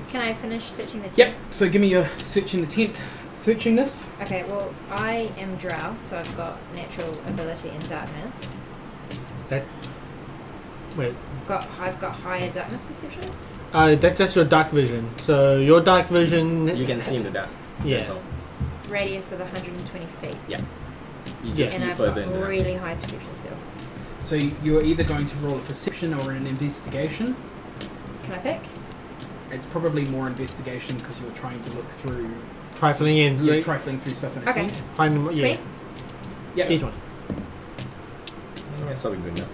Speaker 2: Can I finish searching the tent?
Speaker 4: Yep, so give me your searching the tent. Searching this.
Speaker 2: Okay, well, I am drow, so I've got natural ability in darkness.
Speaker 5: Wait.
Speaker 2: I've got higher darkness perception.
Speaker 5: That's just your dark vision. So your dark vision.
Speaker 3: You can see in the dark.
Speaker 5: Yeah.
Speaker 3: That's all.
Speaker 2: Radius of 120 feet.
Speaker 3: You just
Speaker 5: Yeah.
Speaker 3: see
Speaker 2: And I've
Speaker 3: further
Speaker 2: got
Speaker 3: in the dark.
Speaker 2: really high perception skill.
Speaker 4: So you're either going to roll a perception or an investigation.
Speaker 2: Can I pick?
Speaker 4: It's probably more investigation because you're trying to look through.
Speaker 5: Trifling in.
Speaker 4: You're
Speaker 5: Like,
Speaker 4: trifling through stuff in a
Speaker 2: Okay.
Speaker 4: tent.
Speaker 5: find yeah.
Speaker 2: 20?
Speaker 4: Yep.
Speaker 5: Each one.
Speaker 3: That's what we're good now.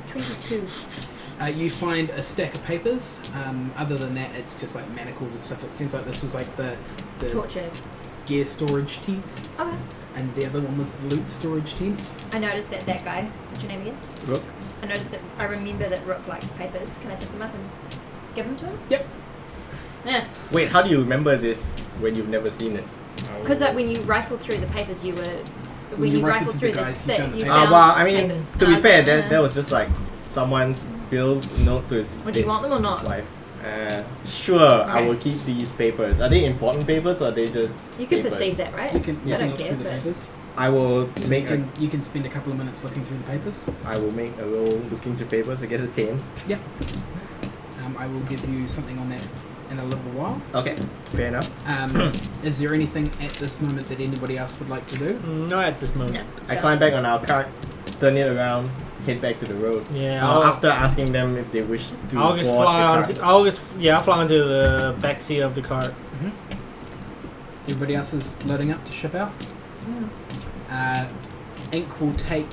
Speaker 2: 22.
Speaker 4: You find a stack of papers. Other than that, it's just like manacles and stuff. It seems like this was like the
Speaker 2: Torture.
Speaker 4: gear storage tent,
Speaker 2: Okay.
Speaker 4: and the other one was the loot storage tent.
Speaker 2: I noticed that guy. What's your name again?
Speaker 3: Rook.
Speaker 2: I noticed that. I remember that Rook likes papers. Can I pick them up and give them to him?
Speaker 4: Yep.
Speaker 2: Yeah.
Speaker 3: Wait, how do you remember this when you've never seen it?
Speaker 2: Because when you rifled through the papers, you were.
Speaker 4: When you rifled through the guys, you found the papers.
Speaker 3: Well, I mean,
Speaker 2: papers.
Speaker 3: to
Speaker 2: And I
Speaker 3: be
Speaker 2: was
Speaker 3: fair,
Speaker 2: like,
Speaker 3: that was just like someone's Bill's note to his
Speaker 2: Would you want them or not?
Speaker 3: wife. Sure, I
Speaker 2: Okay.
Speaker 3: will keep these papers. Are they important papers or are they just
Speaker 2: You can
Speaker 3: papers?
Speaker 2: perceive that, right?
Speaker 4: You can,
Speaker 3: Yeah.
Speaker 2: I don't
Speaker 4: look
Speaker 2: care,
Speaker 4: through the
Speaker 2: but-
Speaker 4: papers.
Speaker 3: I will
Speaker 4: So
Speaker 3: make
Speaker 4: you can spend a couple of minutes looking through the papers.
Speaker 3: I will make a roll looking to papers. I get a 10.
Speaker 4: I will give you something on that in a little while.
Speaker 3: Okay, fair enough.
Speaker 4: Is there anything at this moment that anybody else would like to do?
Speaker 5: Not at this moment.
Speaker 3: I climb back on our cart, turn it around, head back to the road.
Speaker 5: Yeah.
Speaker 3: After asking them if they wish to
Speaker 5: I'll just
Speaker 3: board
Speaker 5: fly
Speaker 3: the
Speaker 5: on.
Speaker 3: cart.
Speaker 5: I'll fly onto the back seat of the cart.
Speaker 4: Everybody else is loading up to ship out. Ink will take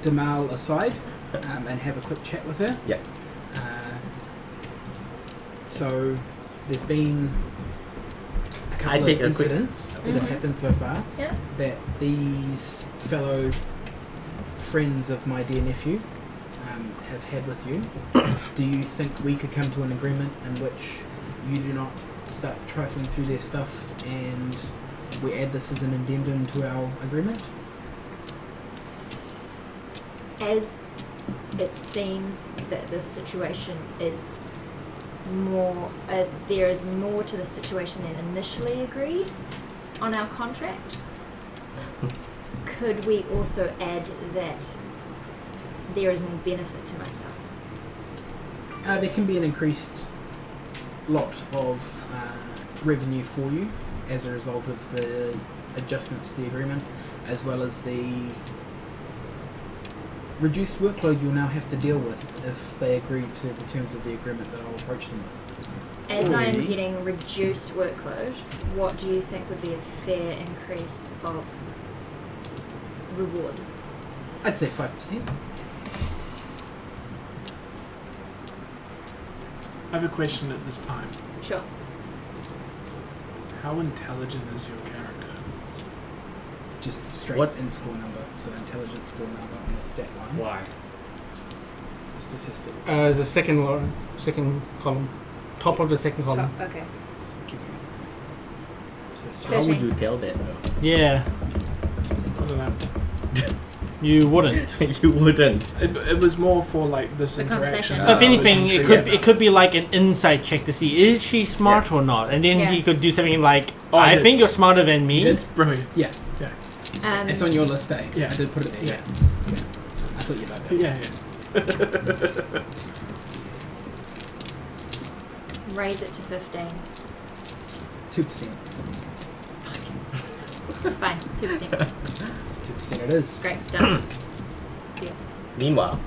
Speaker 4: Damal aside and have a quick chat with her.
Speaker 3: Yeah.
Speaker 4: So there's been a
Speaker 3: I
Speaker 4: couple
Speaker 3: take
Speaker 4: of
Speaker 3: a quick-
Speaker 4: incidents that have happened so far
Speaker 2: Yeah.
Speaker 4: that these fellow friends of my dear nephew have had with you. Do you think we could come to an agreement in which you do not start trifling through their stuff and we add this as an addendum to our agreement?
Speaker 2: As it seems that this situation is more, there is more to the situation than initially agreed on our contract. Could we also add that there is more benefit to myself?
Speaker 4: There can be an increased lot of revenue for you as a result of the adjustments to the agreement, as well as the reduced workload you'll now have to deal with if they agree to the terms of the agreement that I'll approach them with.
Speaker 2: As I am
Speaker 3: Sorry.
Speaker 2: getting reduced workload, what do you think would be a fair increase of reward?
Speaker 4: I'd say 5%.
Speaker 1: I have a question at this time.
Speaker 2: Sure.
Speaker 1: How intelligent is your character?
Speaker 4: Just straight
Speaker 3: What?
Speaker 4: in score number, so intelligence score number on the stat line.
Speaker 6: Why?
Speaker 4: Statistic.
Speaker 5: The second column, top of the second column.
Speaker 2: Top, okay.
Speaker 4: So give me a- so
Speaker 3: How
Speaker 4: straight-
Speaker 3: would you tell that though?
Speaker 5: Yeah,
Speaker 1: I don't know.
Speaker 5: you wouldn't.
Speaker 3: You wouldn't.
Speaker 1: It was more for like this
Speaker 2: The
Speaker 1: interaction.
Speaker 2: conversation.
Speaker 5: If anything,
Speaker 1: was
Speaker 5: it
Speaker 1: intriguing.
Speaker 5: could be like an insight check to see is she smart or not, and then
Speaker 2: Yeah.
Speaker 5: he could do something like,
Speaker 1: Oh,
Speaker 5: I
Speaker 1: yeah.
Speaker 5: think you're smarter than me.
Speaker 1: It's brilliant.
Speaker 4: It's on your list, eh?
Speaker 1: Yeah.
Speaker 4: I did put it there.
Speaker 1: Yeah.
Speaker 4: Yeah. I thought you'd like that.
Speaker 1: Yeah, yeah.
Speaker 2: Raise it to 15.
Speaker 4: 2%.
Speaker 2: Fine, 2%.
Speaker 4: 2% it is.
Speaker 2: Great, done.
Speaker 3: Meanwhile,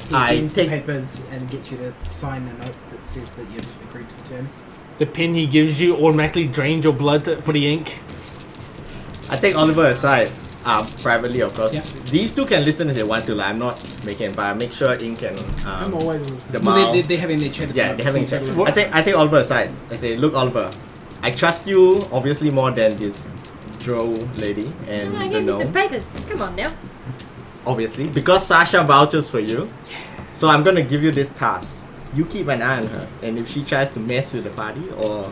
Speaker 4: He
Speaker 3: I
Speaker 4: deems the
Speaker 3: take-
Speaker 4: papers and gets you to sign a note that says that you've agreed to the terms.
Speaker 5: The pen he gives you automatically drains your blood for the ink.
Speaker 3: I take Oliver aside, privately of course.
Speaker 4: Yeah.
Speaker 3: These two can listen if they want to. Like, I'm not making it, but I make sure Ink can.
Speaker 1: I'm always listening.
Speaker 3: The
Speaker 4: Well,
Speaker 3: Mao.
Speaker 4: they're having their chat. at the
Speaker 3: Yeah,
Speaker 4: moment,
Speaker 3: they're having a
Speaker 4: so
Speaker 3: chat.
Speaker 4: you totally-
Speaker 3: I take Oliver aside. I say, look, Oliver, I trust you obviously more than this Drow lady and
Speaker 2: I
Speaker 3: the
Speaker 2: gave you some
Speaker 3: gnome.
Speaker 2: papers. Come on now.
Speaker 3: Obviously, because Sasha vouches for you. So I'm gonna give you this task. You keep an eye on her, and if she tries to mess with the party or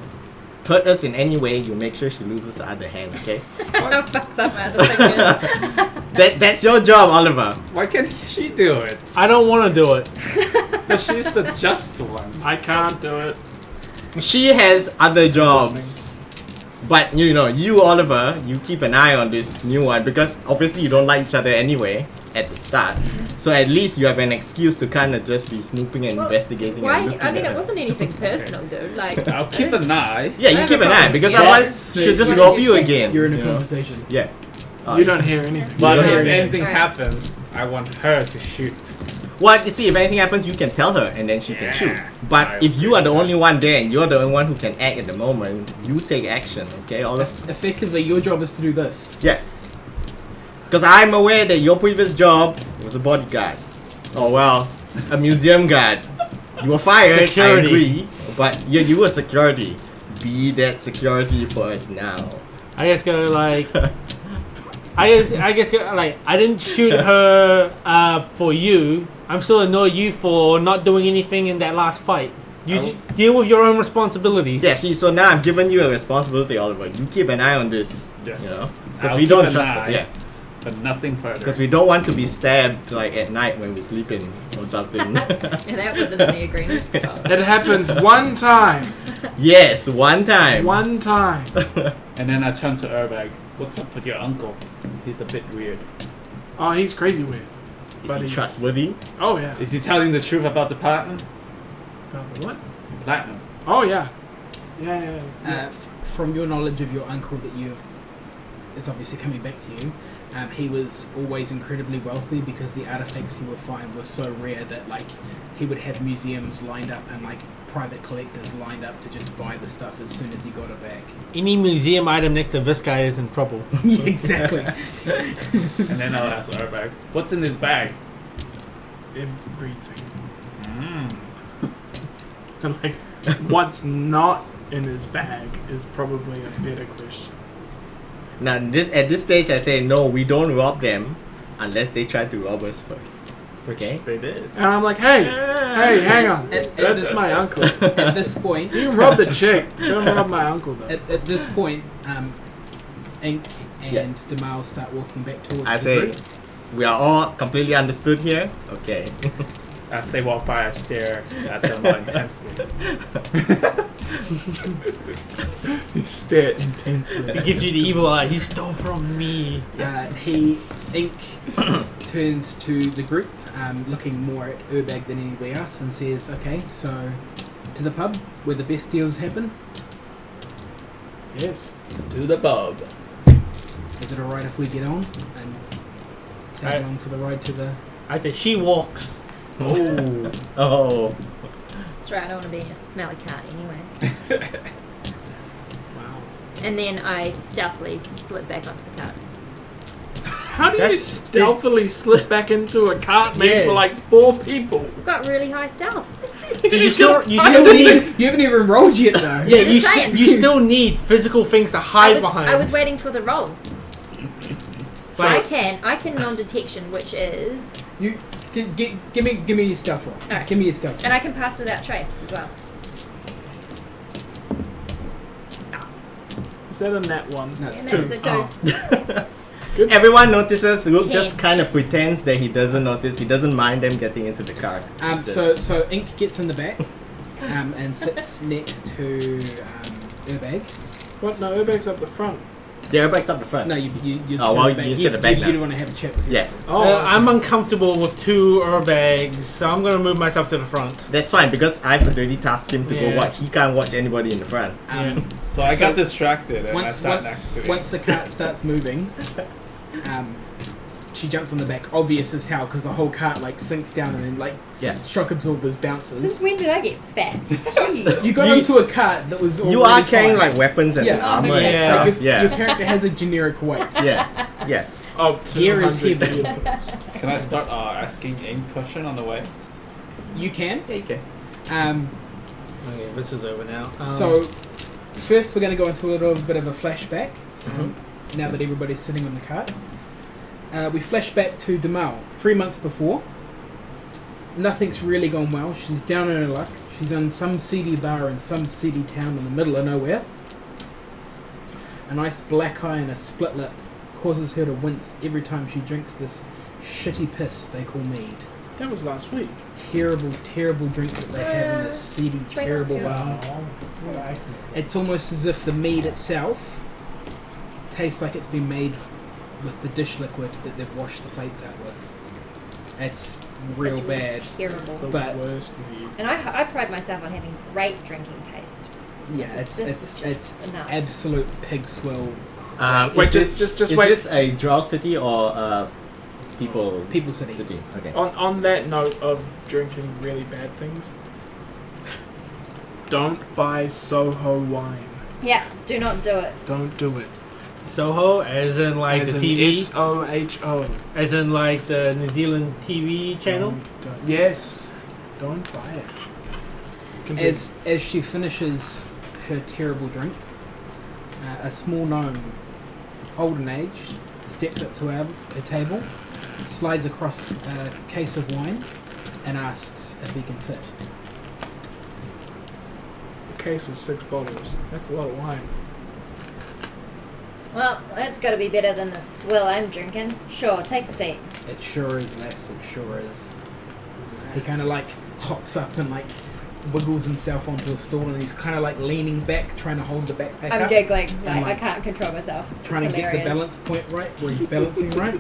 Speaker 3: hurt us in any way, you make sure she loses the other hand, okay?
Speaker 2: Oh, fuck some other fingers.
Speaker 3: That's your job, Oliver.
Speaker 6: Why can't she do it?
Speaker 5: I don't want to do it.
Speaker 6: But she's the just one.
Speaker 1: I can't do it.
Speaker 3: She has other jobs. But you know, you Oliver, you keep an eye on this new one because obviously you don't like each other anyway at the start. So at least you have an excuse to kind of just be snooping and
Speaker 2: Well,
Speaker 3: investigating.
Speaker 2: Why?
Speaker 3: And looking
Speaker 2: I mean,
Speaker 3: at
Speaker 2: it
Speaker 3: her.
Speaker 2: wasn't anything personal, dude. Like,
Speaker 6: I'll keep an eye.
Speaker 3: Yeah,
Speaker 2: I
Speaker 3: you
Speaker 2: have
Speaker 3: keep
Speaker 2: a
Speaker 3: an eye
Speaker 2: problem.
Speaker 3: because
Speaker 2: Yeah.
Speaker 3: otherwise she'll just
Speaker 2: What
Speaker 3: rob
Speaker 2: did
Speaker 3: you
Speaker 2: you say?
Speaker 3: again.
Speaker 4: You're in a
Speaker 3: you know?
Speaker 4: conversation.
Speaker 3: Yeah.
Speaker 1: You don't hear anything.
Speaker 6: But
Speaker 3: You don't
Speaker 6: if
Speaker 3: hear anything.
Speaker 6: anything
Speaker 2: Right.
Speaker 6: happens, I want her to shoot.
Speaker 3: Well, you see, if anything happens, you can tell her and then she can
Speaker 6: Yeah.
Speaker 3: shoot. But
Speaker 6: I
Speaker 3: if you are the
Speaker 6: agree.
Speaker 3: only one there and you're the only one who can act at the moment, you take action, okay, Oliver?
Speaker 4: Effectively, your job is to do this.
Speaker 3: Yeah. Because I'm aware that your previous job was a bodyguard. Oh well, a museum guard. You were fired,
Speaker 5: Security.
Speaker 3: I agree. But you were security. Be that security for us now.
Speaker 5: I just go like, I guess like I didn't shoot her for you. I'm still annoyed you for not doing anything in that last fight. You
Speaker 6: Oh.
Speaker 5: deal with your own responsibilities.
Speaker 3: Yeah, see, so now I've given you a responsibility, Oliver. You keep an eye on this.
Speaker 6: Yes.
Speaker 3: You know? Because
Speaker 6: I'll
Speaker 3: we
Speaker 6: keep
Speaker 3: don't
Speaker 6: an
Speaker 3: trust
Speaker 6: eye,
Speaker 3: it. Yeah.
Speaker 6: But nothing further.
Speaker 3: Because we don't want to be stabbed like at night when we're sleeping or something.
Speaker 2: and that wasn't in the agreement. So.
Speaker 1: It happens one time.
Speaker 3: Yes, one time.
Speaker 1: One time.
Speaker 6: And then I turn to Urbag. What's up with your uncle? He's a bit weird.
Speaker 1: Oh, he's crazy weird.
Speaker 3: Is
Speaker 1: But
Speaker 3: he
Speaker 1: he's-
Speaker 3: trustworthy?
Speaker 1: Oh yeah.
Speaker 6: Is he telling the truth about the platinum?
Speaker 1: What?
Speaker 6: Platinum.
Speaker 1: Oh yeah. Yeah.
Speaker 4: From your knowledge of your uncle, that it's obviously coming back to you. He was always incredibly wealthy because the artifacts he would find were so rare that like he would have museums lined up and like private collectors lined up to just buy the stuff as soon as he got it back.
Speaker 5: Any museum item next to this guy is in trouble.
Speaker 4: Yeah, exactly.
Speaker 6: And then I'll ask Urbag, what's in his bag?
Speaker 1: Everything.
Speaker 6: Mm.
Speaker 1: And like, what's not in his bag is probably a better question.
Speaker 3: Now, at this stage, I say, no, we don't rob them unless they try to rob us first. Okay?
Speaker 6: They did.
Speaker 1: And I'm like, hey, hang on. That's my uncle.
Speaker 4: At this point,
Speaker 1: You can rob the chick. Don't rob my uncle though.
Speaker 4: at this point, Ink and
Speaker 3: Yeah.
Speaker 4: Demal start walking back towards
Speaker 3: I
Speaker 4: the
Speaker 3: say,
Speaker 4: group.
Speaker 3: we are all completely understood here. Okay.
Speaker 6: As they walk by, I stare at them more intensely.
Speaker 1: You stare intensely.
Speaker 5: He gives you the evil eye. You stole from me.
Speaker 4: Ink turns to the group, looking more at Urbag than anybody else, and says, "Okay, so to the pub where the best deals happen.
Speaker 1: Yes.
Speaker 6: To the pub.
Speaker 4: Is it alright if we get on and tag
Speaker 5: Right.
Speaker 4: along for the ride to the?"
Speaker 5: I said she walks.
Speaker 6: Oh.
Speaker 3: Oh.
Speaker 2: That's right. I don't want to be in a smelly cart anyway.
Speaker 1: Wow.
Speaker 2: And then I stealthily slip back onto the cart.
Speaker 1: How do you
Speaker 5: That's-
Speaker 1: stealthily slip back into a cart made
Speaker 5: Yeah.
Speaker 1: for like 4 people?
Speaker 2: I've got really high stealth.
Speaker 5: You still
Speaker 4: You haven't even rolled yet though.
Speaker 5: yeah, you,
Speaker 2: Saying.
Speaker 5: you still need physical things to hide behind.
Speaker 2: I was waiting for the roll. So
Speaker 5: Right.
Speaker 2: I can non-detection, which is,
Speaker 4: You give me your stealth roll.
Speaker 2: Alright.
Speaker 4: Give me your stealth roll.
Speaker 2: and I can pass without trace as well.
Speaker 1: Is that a nat 1?
Speaker 4: No, it's
Speaker 2: And
Speaker 4: two.
Speaker 2: that is a 2.
Speaker 1: Oh. Good.
Speaker 3: Everyone notices. Rook
Speaker 2: 10.
Speaker 3: just kind of pretends that he doesn't notice. He doesn't mind them getting into the car.
Speaker 4: So Ink gets in the back, and sits next to Urbag.
Speaker 1: What? No, Urbag's up the front.
Speaker 3: The airbag's up the front.
Speaker 4: No, you'd
Speaker 3: Oh, well, you said the back now.
Speaker 4: You'd want to have a chat with you.
Speaker 3: Yeah,
Speaker 5: I'm uncomfortable with 2 airbags, so I'm gonna move myself to the front.
Speaker 3: that's fine because I've already tasked him to go
Speaker 5: Yeah.
Speaker 3: watch. He can't watch anybody in the front.
Speaker 6: So I
Speaker 4: So
Speaker 6: got distracted and I
Speaker 4: Once,
Speaker 6: sat next to it.
Speaker 4: once the cart starts moving, she jumps on the back. Obvious as hell because the whole cart like sinks down and then like
Speaker 3: Yeah.
Speaker 4: shock absorbers
Speaker 2: Since
Speaker 4: bounces.
Speaker 2: when did I get fat? Jeez.
Speaker 4: You got
Speaker 3: You-
Speaker 4: onto a cart that was
Speaker 3: You
Speaker 4: already
Speaker 3: are carrying
Speaker 4: fine.
Speaker 3: like weapons and
Speaker 4: Yeah.
Speaker 3: armor and
Speaker 5: Yeah.
Speaker 3: stuff.
Speaker 4: Your
Speaker 3: Yeah,
Speaker 4: character has a generic weight.
Speaker 3: yeah.
Speaker 1: Of
Speaker 4: Gear is
Speaker 1: 200
Speaker 4: heavy.
Speaker 1: vehicles.
Speaker 6: Can I start asking any question on the way?
Speaker 4: You can.
Speaker 3: Yeah, you can.
Speaker 5: Okay, this is over now.
Speaker 4: So, first we're going to go into a little bit of a flashback.
Speaker 3: Mhm.
Speaker 4: Now that everybody's sitting on the cart, we flash back to Demal 3 months before. Nothing's really gone well. She's down on her luck. She's in some seedy bar in some seedy town in the middle of nowhere. A nice black eye and a split lip causes her to wince every time she drinks this shitty piss they call mead.
Speaker 1: That was last week.
Speaker 4: Terrible, terrible drink that they have in this seedy,
Speaker 2: 3
Speaker 4: terrible
Speaker 2: months
Speaker 4: bar.
Speaker 1: Oh,
Speaker 4: It's almost as if the mead itself tastes like it's been made with the dish liquid that they've washed the plates out with. It's real
Speaker 2: It's really
Speaker 4: bad.
Speaker 2: Terrible.
Speaker 1: the
Speaker 4: But-
Speaker 1: worst mead.
Speaker 2: And I pride myself on having great drinking taste.
Speaker 4: Yeah,
Speaker 2: This is just
Speaker 4: it's
Speaker 2: enough.
Speaker 4: absolute pig swill.
Speaker 1: Wait,
Speaker 3: is
Speaker 1: just
Speaker 3: is
Speaker 1: wait.
Speaker 3: this a drow city or people
Speaker 4: People City.
Speaker 3: city? Okay.
Speaker 1: On that note of drinking really bad things, don't buy Soho wine.
Speaker 2: Yeah, do not do it.
Speaker 1: Don't do it.
Speaker 5: Soho, as in like
Speaker 1: As
Speaker 5: the
Speaker 1: in
Speaker 5: TV,
Speaker 1: SOHO.
Speaker 5: as in like the New Zealand TV channel.
Speaker 1: Yes. Don't buy it. Continue.
Speaker 4: As she finishes her terrible drink, a small gnome, old in age, steps up to her table, slides across a case of wine, and asks if he can sit.
Speaker 1: The case is 6 bottles. That's a lot of wine.
Speaker 2: Well, that's got to be better than the swill I'm drinking. Sure, take a seat.
Speaker 4: It sure is, Les. It sure is. He kind of like hops up and like wiggles himself onto a stool, and he's kind of like leaning back, trying to hold the backpack
Speaker 2: I'm
Speaker 4: up,
Speaker 2: giggling. Like, I
Speaker 4: like,
Speaker 2: can't control myself.
Speaker 4: trying
Speaker 2: It's
Speaker 4: to get the
Speaker 2: hilarious.
Speaker 4: balance point right, where he's balancing right.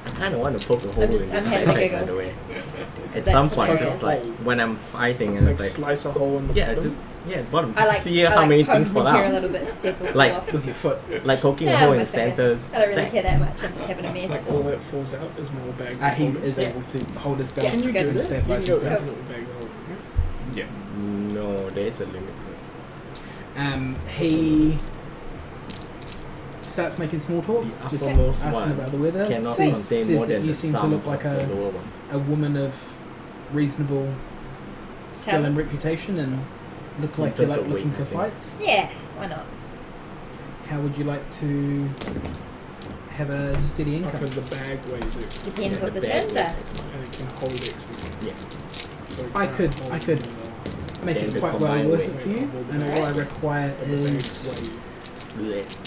Speaker 3: I kind of want to poke a hole
Speaker 2: I'm just-
Speaker 3: in this
Speaker 2: I'm having a
Speaker 3: backpack,
Speaker 2: giggle.
Speaker 3: by the way. At
Speaker 2: that's
Speaker 3: some point,
Speaker 2: hilarious.
Speaker 3: just like when I'm fighting and
Speaker 1: Like
Speaker 3: it's like,
Speaker 1: slice a hole in the
Speaker 3: yeah,
Speaker 1: bottom.
Speaker 3: just bottom.
Speaker 2: I
Speaker 3: Just
Speaker 2: like,
Speaker 3: see
Speaker 2: I
Speaker 3: how
Speaker 2: like
Speaker 3: many
Speaker 2: poke
Speaker 3: things
Speaker 2: the
Speaker 3: fall
Speaker 2: chair a
Speaker 3: out.
Speaker 2: little bit to see if it will
Speaker 3: Like-
Speaker 2: fall off.
Speaker 4: With your foot.
Speaker 3: Like poking a
Speaker 2: No,
Speaker 3: hole
Speaker 2: I'm
Speaker 3: in
Speaker 2: a fan.
Speaker 3: Santa's
Speaker 2: I don't really
Speaker 3: sack.
Speaker 2: care that much. I'm just having a mess.
Speaker 1: Like all that falls out is more bags.
Speaker 4: He
Speaker 1: of holding.
Speaker 4: is able to hold his
Speaker 2: Yeah,
Speaker 4: balance
Speaker 2: you
Speaker 1: Can you
Speaker 2: good.
Speaker 1: do
Speaker 4: and
Speaker 1: that? You can
Speaker 4: stabilize
Speaker 1: go
Speaker 4: himself.
Speaker 1: infinite bag of holding. Yeah.
Speaker 3: No, there is a limit.
Speaker 4: He starts making small talk,
Speaker 3: The
Speaker 4: just
Speaker 3: uppermost
Speaker 4: asking
Speaker 3: one
Speaker 4: about the weather.
Speaker 3: Cannot
Speaker 2: Sweet.
Speaker 3: contain
Speaker 4: Says
Speaker 3: more
Speaker 4: that
Speaker 3: than
Speaker 4: you
Speaker 3: the
Speaker 4: seem to
Speaker 3: sum
Speaker 4: look like
Speaker 3: of the
Speaker 4: a-
Speaker 3: lower ones.
Speaker 4: A woman of reasonable skill and
Speaker 2: Talents.
Speaker 4: reputation, and look
Speaker 3: In
Speaker 4: like you're
Speaker 3: terms
Speaker 4: like
Speaker 3: of
Speaker 4: looking
Speaker 3: weight,
Speaker 4: for
Speaker 3: I think.
Speaker 4: fights.
Speaker 2: Yeah, why not?
Speaker 4: How would you like to have a steady income?
Speaker 1: Because the bag weighs it
Speaker 2: Depends
Speaker 3: Yeah,
Speaker 2: what the
Speaker 3: bag
Speaker 2: terms
Speaker 3: weight.
Speaker 2: are.
Speaker 1: and it can hold X.
Speaker 3: Yeah.
Speaker 1: So it
Speaker 4: I
Speaker 1: can't
Speaker 4: could-
Speaker 1: hold
Speaker 4: I could
Speaker 1: more.
Speaker 4: Make
Speaker 3: And
Speaker 4: it
Speaker 3: the
Speaker 4: quite well
Speaker 3: combined
Speaker 4: worth
Speaker 3: weight
Speaker 4: it for you, and all I require
Speaker 1: But the bags
Speaker 4: is
Speaker 1: weigh
Speaker 3: Blech.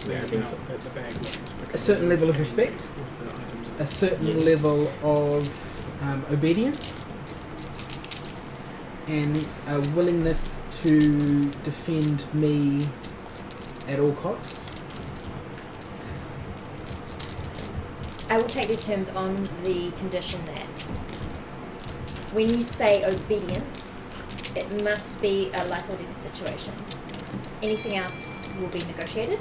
Speaker 1: the
Speaker 3: I think
Speaker 1: amount
Speaker 3: so.
Speaker 1: that the bag weighs.
Speaker 4: a certain level of respect,
Speaker 1: With the items in
Speaker 4: a
Speaker 1: it.
Speaker 4: certain
Speaker 3: Yes.
Speaker 4: level of obedience, and a willingness to defend me at all costs.
Speaker 2: I will take these terms on the condition that when you say obedience, it must be a life or death situation. Anything else will be negotiated.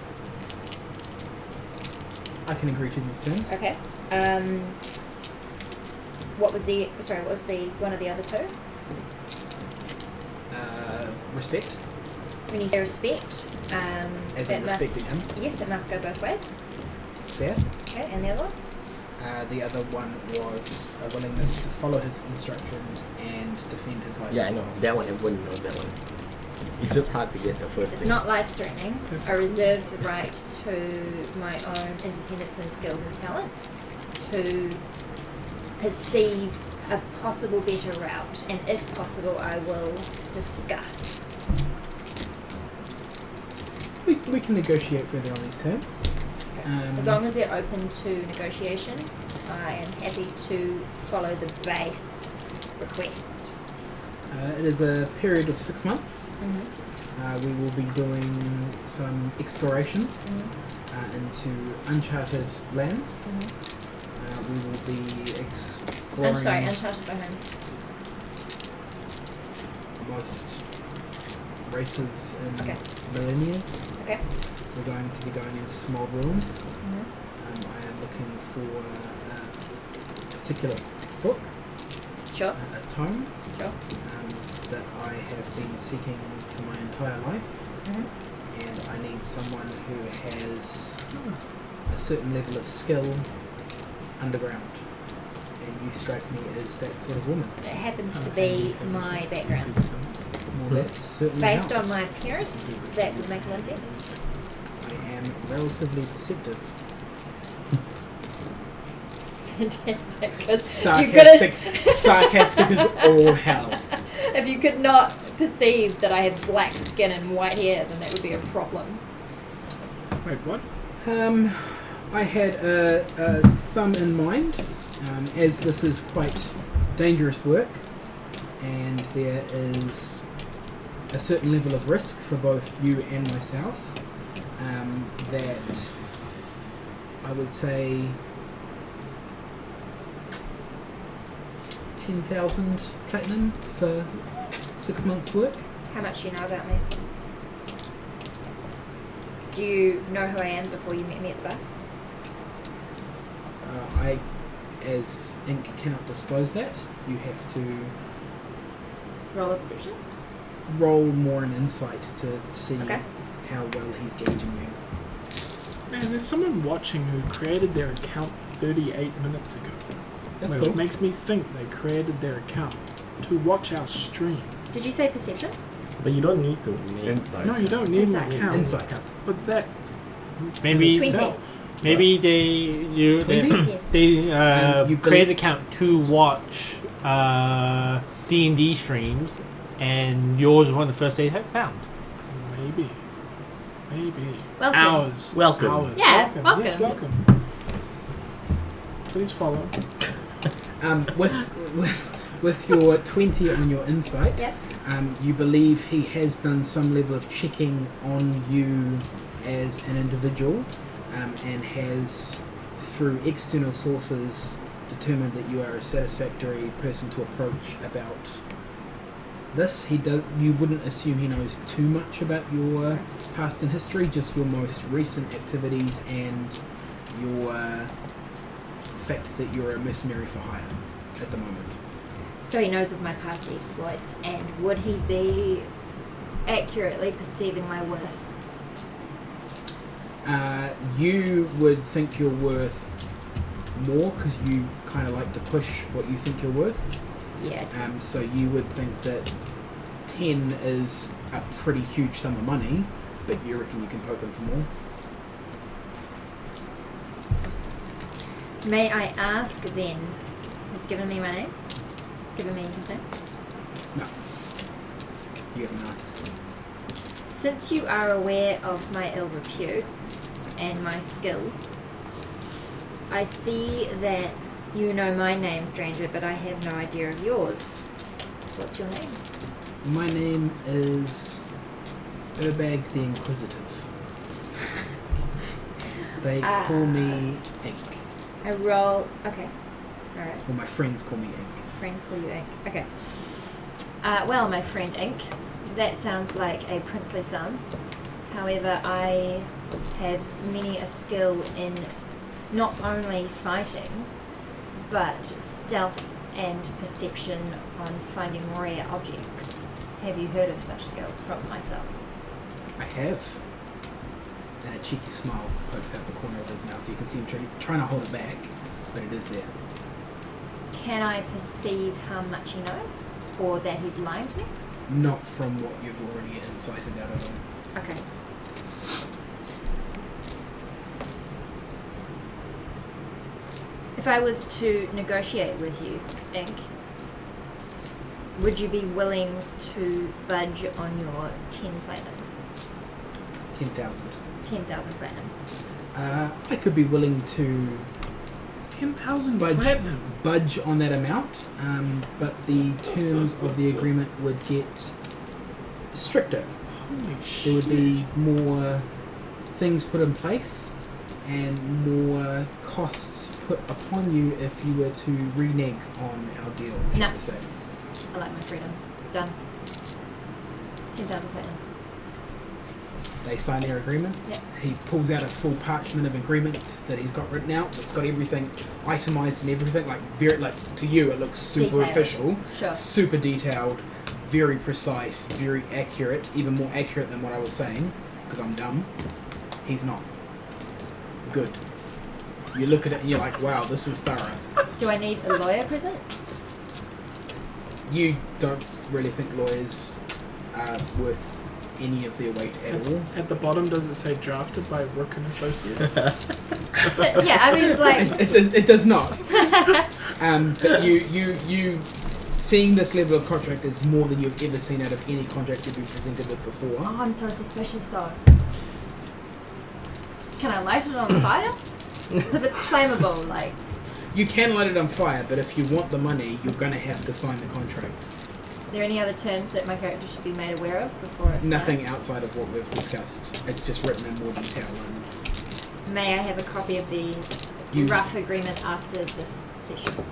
Speaker 4: I can agree to these terms.
Speaker 2: Okay. What was the one of the other two?
Speaker 4: Respect,
Speaker 2: When you say respect,
Speaker 4: as
Speaker 2: it
Speaker 4: in
Speaker 2: must
Speaker 4: respecting him.
Speaker 2: yes, it must go both ways.
Speaker 4: Fair.
Speaker 2: Okay, and the other one?
Speaker 4: The other one was a willingness to follow his instructions and defend his life.
Speaker 3: Yeah, I
Speaker 4: at
Speaker 3: know.
Speaker 4: all costs.
Speaker 3: That one, everyone knows that one. It's just hard to get the first
Speaker 2: It's
Speaker 3: thing.
Speaker 2: not life-threatening. I reserve the right to my own independence and skills and talents to perceive a possible better route, and if possible, I will discuss.
Speaker 4: We can negotiate further on these terms.
Speaker 2: As long as we're open to negotiation, I am happy to follow the base request.
Speaker 4: It is a period of 6 months.
Speaker 2: Mm-hmm.
Speaker 4: We will be doing some exploration into uncharted lands.
Speaker 2: Mm-hmm.
Speaker 4: We will be exploring
Speaker 2: Uncharted by whom?
Speaker 4: most races in
Speaker 2: Okay.
Speaker 4: millennials.
Speaker 2: Okay.
Speaker 4: We're going to be going into some old ruins.
Speaker 2: Mm-hmm.
Speaker 4: I am looking for a particular book,
Speaker 2: Sure.
Speaker 4: a tome,
Speaker 2: Sure.
Speaker 4: that I have been seeking for my entire life.
Speaker 2: Mm-hmm.
Speaker 4: And I need someone who has a certain level of skill underground. And you strike me as that sort of woman.
Speaker 2: It happens to be my background.
Speaker 4: Well, that's certainly
Speaker 2: Based
Speaker 4: helps.
Speaker 2: on my appearance, that would make a lot of sense.
Speaker 4: I am relatively perceptive.
Speaker 2: Fantastic. 'Cause
Speaker 4: Sarcastic, sarcastic as all hell.
Speaker 2: if you could not perceive that I have black skin and white hair, then that would be a problem.
Speaker 1: Wait, what?
Speaker 4: I had some in mind, as this is quite dangerous work, and there is a certain level of risk for both you and myself. That I would say 10,000 platinum for 6 months' work.
Speaker 2: How much do you know about me? Do you know who I am before you met me at the bar?
Speaker 4: I, as Ink, cannot disclose that. You have to
Speaker 2: Roll a perception.
Speaker 4: roll more an insight to see
Speaker 2: Okay.
Speaker 4: how well he's gauging you.
Speaker 1: Man, there's someone watching who created their account 38 minutes ago.
Speaker 4: That's
Speaker 1: Which
Speaker 4: cool.
Speaker 1: makes me think they created their account to watch our stream.
Speaker 2: Did you say perception?
Speaker 3: But you don't need to make
Speaker 6: Inside.
Speaker 1: No, you don't need
Speaker 2: Insight.
Speaker 1: an account.
Speaker 4: Insight.
Speaker 1: But that
Speaker 5: Maybe
Speaker 1: in
Speaker 2: 20.
Speaker 1: itself,
Speaker 5: maybe they
Speaker 4: 20?
Speaker 2: Yes.
Speaker 4: You
Speaker 5: create
Speaker 4: believe-
Speaker 5: an account to watch D&D streams, and yours was one of the first they had found.
Speaker 1: maybe.
Speaker 2: Welcome.
Speaker 1: Hours.
Speaker 3: Welcome.
Speaker 1: Hours.
Speaker 2: Yeah,
Speaker 1: Yes,
Speaker 2: welcome.
Speaker 1: welcome. Please follow.
Speaker 4: With your 20 on your insight,
Speaker 2: Yep.
Speaker 4: you believe he has done some level of checking on you as an individual, and has, through external sources, determined that you are a satisfactory person to approach about this. You wouldn't assume he knows too much about your past and history, just your most recent activities and your fact that you're a mercenary for hire at the moment.
Speaker 2: So he knows of my past exploits, and would he be accurately perceiving my worth?
Speaker 4: You would think you're worth more because you kind of like to push what you think you're worth.
Speaker 2: Yeah.
Speaker 4: So you would think that 10 is a pretty huge sum of money, but you reckon you can poke him for more.
Speaker 2: May I ask then, who's given me my name? Given me his name?
Speaker 4: No, you haven't asked.
Speaker 2: Since you are aware of my ill repute and my skills, I see that you know my name, stranger, but I have no idea of yours. What's your name?
Speaker 4: My name is Urbag the Inquisitive. They call me Ink.
Speaker 2: I roll. Okay. Alright.
Speaker 4: Or my friends call me Ink.
Speaker 2: Friends call you Ink. Okay. Well, my friend Ink, that sounds like a princely sum. However, I have many a skill in not only fighting, but stealth and perception on finding rare objects. Have you heard of such skill from myself?
Speaker 4: I have. And a cheeky smile pokes out the corner of his mouth. You can see him trying to hold it back, but it is there.
Speaker 2: Can I perceive how much he knows? Or that he's lying to me?
Speaker 4: Not from what you've already incited out of him.
Speaker 2: Okay. If I was to negotiate with you, Ink, would you be willing to budge on your 10 platinum?
Speaker 4: 10,000.
Speaker 2: 10,000 platinum.
Speaker 4: I could be willing to
Speaker 1: 10,000
Speaker 4: Budge.
Speaker 1: platinum.
Speaker 4: budge on that amount, but the terms of the agreement would get stricter.
Speaker 1: Holy
Speaker 4: There
Speaker 1: shit.
Speaker 4: would be more things put in place and more costs put upon you if you were to renege on our deal, shall
Speaker 2: No.
Speaker 4: we say.
Speaker 2: I like my freedom. Done. 10,000 platinum.
Speaker 4: They sign their agreement.
Speaker 2: Yep.
Speaker 4: He pulls out a full parchment of agreements that he's got written out. It's got everything itemized and everything. Like very, like to you, it looks super
Speaker 2: Detailed.
Speaker 4: official,
Speaker 2: Sure.
Speaker 4: super detailed, very precise, very accurate. Even more accurate than what I was saying, because I'm dumb. He's not. Good. You look at it and you're like, wow, this is thorough.
Speaker 2: Do I need a lawyer present?
Speaker 4: You don't really think lawyers are worth any of their weight at all.
Speaker 1: At the bottom, does it say drafted by Rook and Associates?
Speaker 2: But, yeah, I mean, like,
Speaker 4: It does not. But you seeing this level of contract is more than you've ever seen out of any contract you've been presented with before.
Speaker 2: oh, I'm so suspicious though. Can I light it on fire? As if it's flammable, like.
Speaker 4: You can light it on fire, but if you want the money, you're going to have to sign the contract.
Speaker 2: Are there any other terms that my character should be made aware of before it's
Speaker 4: Nothing
Speaker 2: signed?
Speaker 4: outside of what we've discussed. It's just written in more detail. And
Speaker 2: May I have a copy of the
Speaker 4: You-
Speaker 2: rough agreement after this session?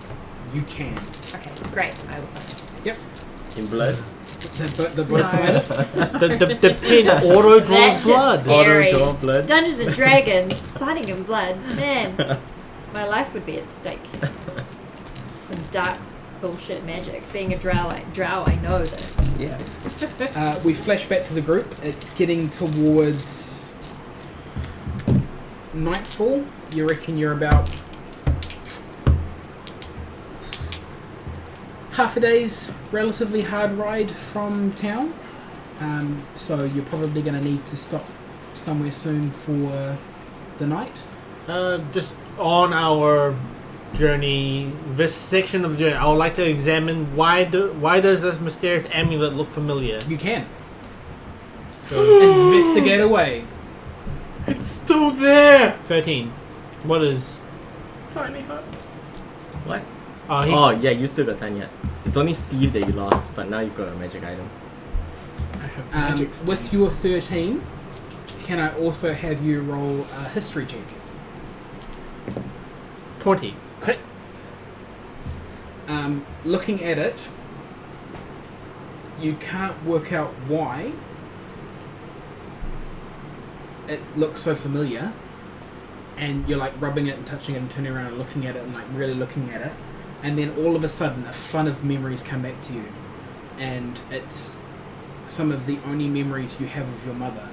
Speaker 4: you can.
Speaker 2: Okay, great. I will sign it.
Speaker 3: In blood.
Speaker 4: The blood
Speaker 2: No.
Speaker 4: sign.
Speaker 5: The pen auto
Speaker 2: That
Speaker 5: draws
Speaker 2: shit's
Speaker 5: blood.
Speaker 2: scary.
Speaker 3: Auto draw blood.
Speaker 2: Dungeons and Dragons, signing in blood. Man, my life would be at stake. Some dark bullshit magic. Being a drow, I know this.
Speaker 3: Yeah.
Speaker 4: We flash back to the group. It's getting towards nightfall. You reckon you're about half a day's relatively hard ride from town. So you're probably going to need to stop somewhere soon for the night.
Speaker 5: Just on our journey, this section of the journey, I would like to examine why does this mysterious amulet look familiar?
Speaker 4: You can. Investigate away.
Speaker 1: It's still there!
Speaker 5: 13. What is?
Speaker 1: Tiny hut.
Speaker 3: What?
Speaker 5: He's,
Speaker 3: Oh yeah, you still got time yet. It's only Steve that you lost, but now you've got a magic item.
Speaker 1: I have magic
Speaker 4: With your 13, can I also have you roll a history check?
Speaker 5: 20. Crit.
Speaker 4: Looking at it, you can't work out why it looks so familiar, and you're like rubbing it and touching it and turning around and looking at it and like really looking at it, and then all of a sudden a flood of memories come back to you, and it's some of the only memories you have of your mother,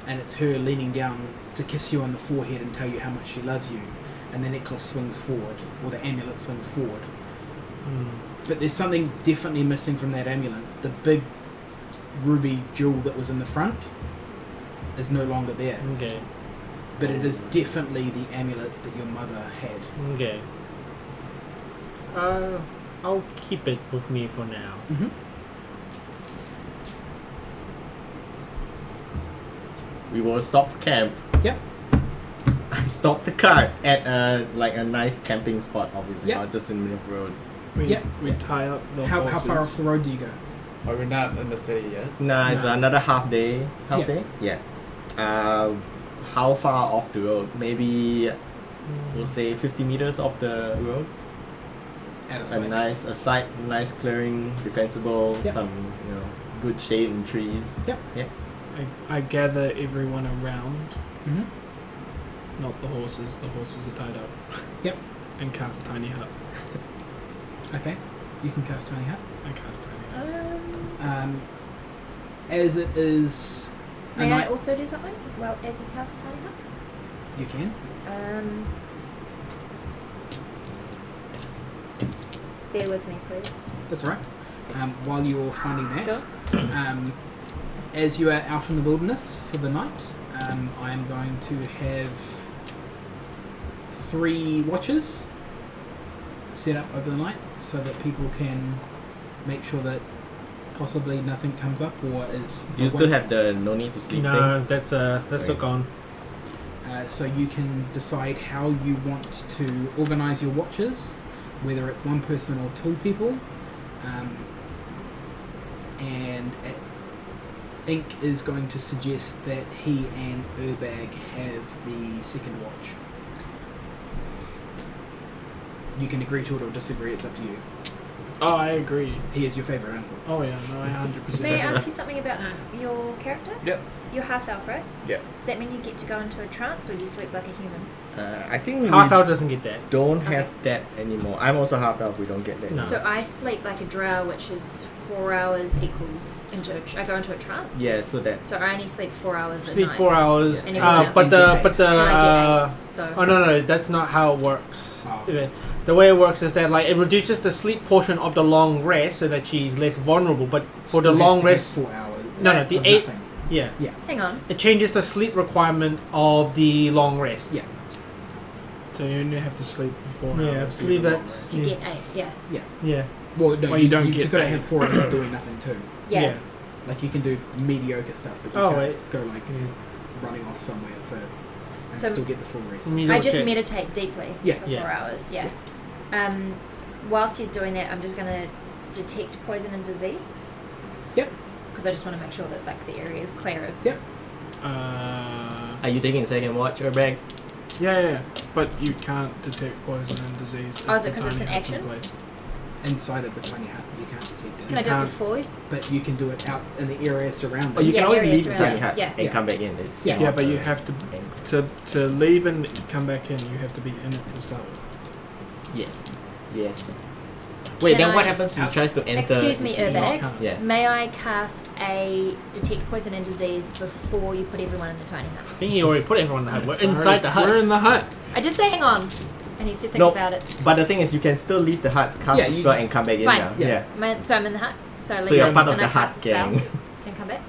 Speaker 4: and it's her leaning down to kiss you on the forehead and tell you how much she loves you, and the necklace swings forward, or the amulet swings forward. But there's something definitely missing from that amulet. The big ruby jewel that was in the front is no longer there.
Speaker 5: Okay.
Speaker 4: But it is definitely the amulet that your mother had.
Speaker 5: Okay. I'll keep it with me for now.
Speaker 3: We will stop for camp.
Speaker 4: Yep.
Speaker 3: I stopped the car at a nice camping spot, obviously,
Speaker 4: Yep.
Speaker 3: not just in the middle of the road.
Speaker 1: We tie up the
Speaker 4: How
Speaker 1: horses.
Speaker 4: far off the road do you go?
Speaker 6: Are we not in the city yet?
Speaker 3: Nah, it's
Speaker 4: No.
Speaker 3: another half day. Half
Speaker 4: Yeah.
Speaker 3: day? Yeah. How far off the road? Maybe we'll say 50 meters off the road.
Speaker 4: At a
Speaker 3: A
Speaker 4: site.
Speaker 3: nice clearing, defensible,
Speaker 4: Yep.
Speaker 3: some good shade and trees.
Speaker 1: I gather everyone around,
Speaker 4: Mhm.
Speaker 1: not the horses. The horses are tied up.
Speaker 4: Yep.
Speaker 1: And cast tiny hut.
Speaker 4: Okay. You can cast Tiny Hut.
Speaker 1: I cast tiny hut.
Speaker 4: As it is a
Speaker 2: May I
Speaker 4: night,
Speaker 2: also do something? Well, as he casts Tiny Hut?
Speaker 4: you can.
Speaker 2: Bear with me, please.
Speaker 4: That's all right. While you're finding that,
Speaker 2: Sure.
Speaker 4: as you are out in the wilderness for the night, I am going to have 3 watches set up over the night so that people can make sure that possibly nothing comes up or is
Speaker 3: Do you still
Speaker 4: awake.
Speaker 3: have the no need to sleep
Speaker 5: No, that's
Speaker 3: Okay.
Speaker 5: gone.
Speaker 4: So you can decide how you want to organise your watches, whether it's one person or two people. And Ink is going to suggest that he and Urbag have the second watch. You can agree to it or disagree, it's up to you.
Speaker 1: Oh, I agree.
Speaker 4: He is your favourite uncle.
Speaker 1: Oh yeah, no, I 100%.
Speaker 2: May I ask you something about your character?
Speaker 6: Yep.
Speaker 2: You're half elf, right?
Speaker 6: Yep.
Speaker 2: Does that mean you get to go into a trance, or you sleep like a human?
Speaker 3: I think
Speaker 5: Half
Speaker 3: we
Speaker 5: elf doesn't get that.
Speaker 3: don't have
Speaker 2: Okay.
Speaker 3: that anymore. I'm also half elf. We don't get that.
Speaker 5: No.
Speaker 2: So I sleep like a drow, which is 4 hours equals I go into a trance.
Speaker 3: Yeah, so that.
Speaker 2: So I only sleep 4 hours at
Speaker 5: Sleep
Speaker 2: night.
Speaker 5: 4 hours.
Speaker 2: And everyone else
Speaker 5: But
Speaker 4: can
Speaker 5: the
Speaker 4: get
Speaker 5: but the
Speaker 2: And I get 8. So
Speaker 5: oh no, that's not how it works.
Speaker 4: Oh.
Speaker 5: The way it works is that like it reduces the sleep portion of the long rest so that she's less vulnerable. But for the
Speaker 4: Still has
Speaker 5: long
Speaker 4: to get
Speaker 5: rest,
Speaker 4: 4 hours.
Speaker 5: No, the
Speaker 4: of
Speaker 5: 8
Speaker 4: nothing.
Speaker 5: yeah,
Speaker 2: hang on.
Speaker 5: it changes the sleep requirement of the long rest.
Speaker 4: Yeah.
Speaker 1: So you only have to sleep for 4
Speaker 5: Yeah,
Speaker 1: hours.
Speaker 5: I believe
Speaker 1: get a
Speaker 5: that.
Speaker 1: long rest.
Speaker 2: To
Speaker 5: Yeah.
Speaker 2: get 8, yeah.
Speaker 5: Yeah.
Speaker 4: Well, no,
Speaker 1: Well, you don't
Speaker 4: you
Speaker 1: get
Speaker 4: gotta
Speaker 1: paid.
Speaker 4: have 4 hours of doing nothing too.
Speaker 2: Yeah.
Speaker 4: Like you can do mediocre stuff, but you
Speaker 5: Oh,
Speaker 4: can't
Speaker 5: wait.
Speaker 4: go like
Speaker 5: Yeah.
Speaker 4: running off somewhere and
Speaker 2: So-
Speaker 4: still get the full rest.
Speaker 5: Me-
Speaker 2: I just
Speaker 5: Okay.
Speaker 2: meditate deeply
Speaker 4: Yeah.
Speaker 2: for
Speaker 5: Yeah.
Speaker 2: 4 hours, yeah. Whilst he's doing that, I'm just going to detect poison and disease.
Speaker 4: Yep.
Speaker 2: Because I just want to make sure that like the area is clear of...
Speaker 4: Yep.
Speaker 3: Are you taking second watch or bag?
Speaker 1: Yeah. But you can't detect poison and disease.
Speaker 2: Oh,
Speaker 1: if
Speaker 2: is it
Speaker 1: the
Speaker 2: 'cause it's
Speaker 1: tiny
Speaker 2: an
Speaker 1: hut's in
Speaker 2: action?
Speaker 1: place.
Speaker 4: Inside of the tiny hut, you can't detect it.
Speaker 2: Can I do it
Speaker 1: can't-
Speaker 2: before?
Speaker 4: But you can do it out in the area surrounding.
Speaker 3: Oh, you
Speaker 2: Yeah,
Speaker 3: can always
Speaker 2: areas
Speaker 3: leave the
Speaker 2: around
Speaker 3: tiny
Speaker 2: it.
Speaker 3: hut
Speaker 2: Yeah.
Speaker 3: and
Speaker 4: Yeah.
Speaker 3: come back in. It's
Speaker 2: Yeah.
Speaker 1: Yeah,
Speaker 3: not
Speaker 1: but you
Speaker 3: a-
Speaker 1: have to leave and come back in. You have to be in it to start with.
Speaker 3: Yes. Wait,
Speaker 2: Can
Speaker 3: then what
Speaker 2: I-
Speaker 3: happens if he tries to enter?
Speaker 2: Excuse me,
Speaker 3: if he-
Speaker 2: Urbag.
Speaker 1: can't.
Speaker 3: Yeah.
Speaker 2: May I cast a detect poison and disease before you put everyone in the tiny hut?
Speaker 5: I think you already put everyone in the hut. We're inside the hut.
Speaker 1: We're in the hut.
Speaker 2: I did say hang on, and he said think
Speaker 3: Nope.
Speaker 2: about it.
Speaker 3: But the thing is, you can still leave the hut, cast
Speaker 4: Yeah,
Speaker 3: the
Speaker 4: you
Speaker 3: spell,
Speaker 4: just-
Speaker 3: and come back in
Speaker 2: Fine.
Speaker 3: now.
Speaker 4: Yeah.
Speaker 2: So I'm in the hut. So I
Speaker 3: So
Speaker 2: leave
Speaker 3: you're
Speaker 2: it,
Speaker 3: part of
Speaker 2: and
Speaker 3: the
Speaker 2: I cast
Speaker 3: hut
Speaker 2: a spell
Speaker 3: gang.
Speaker 2: and come back.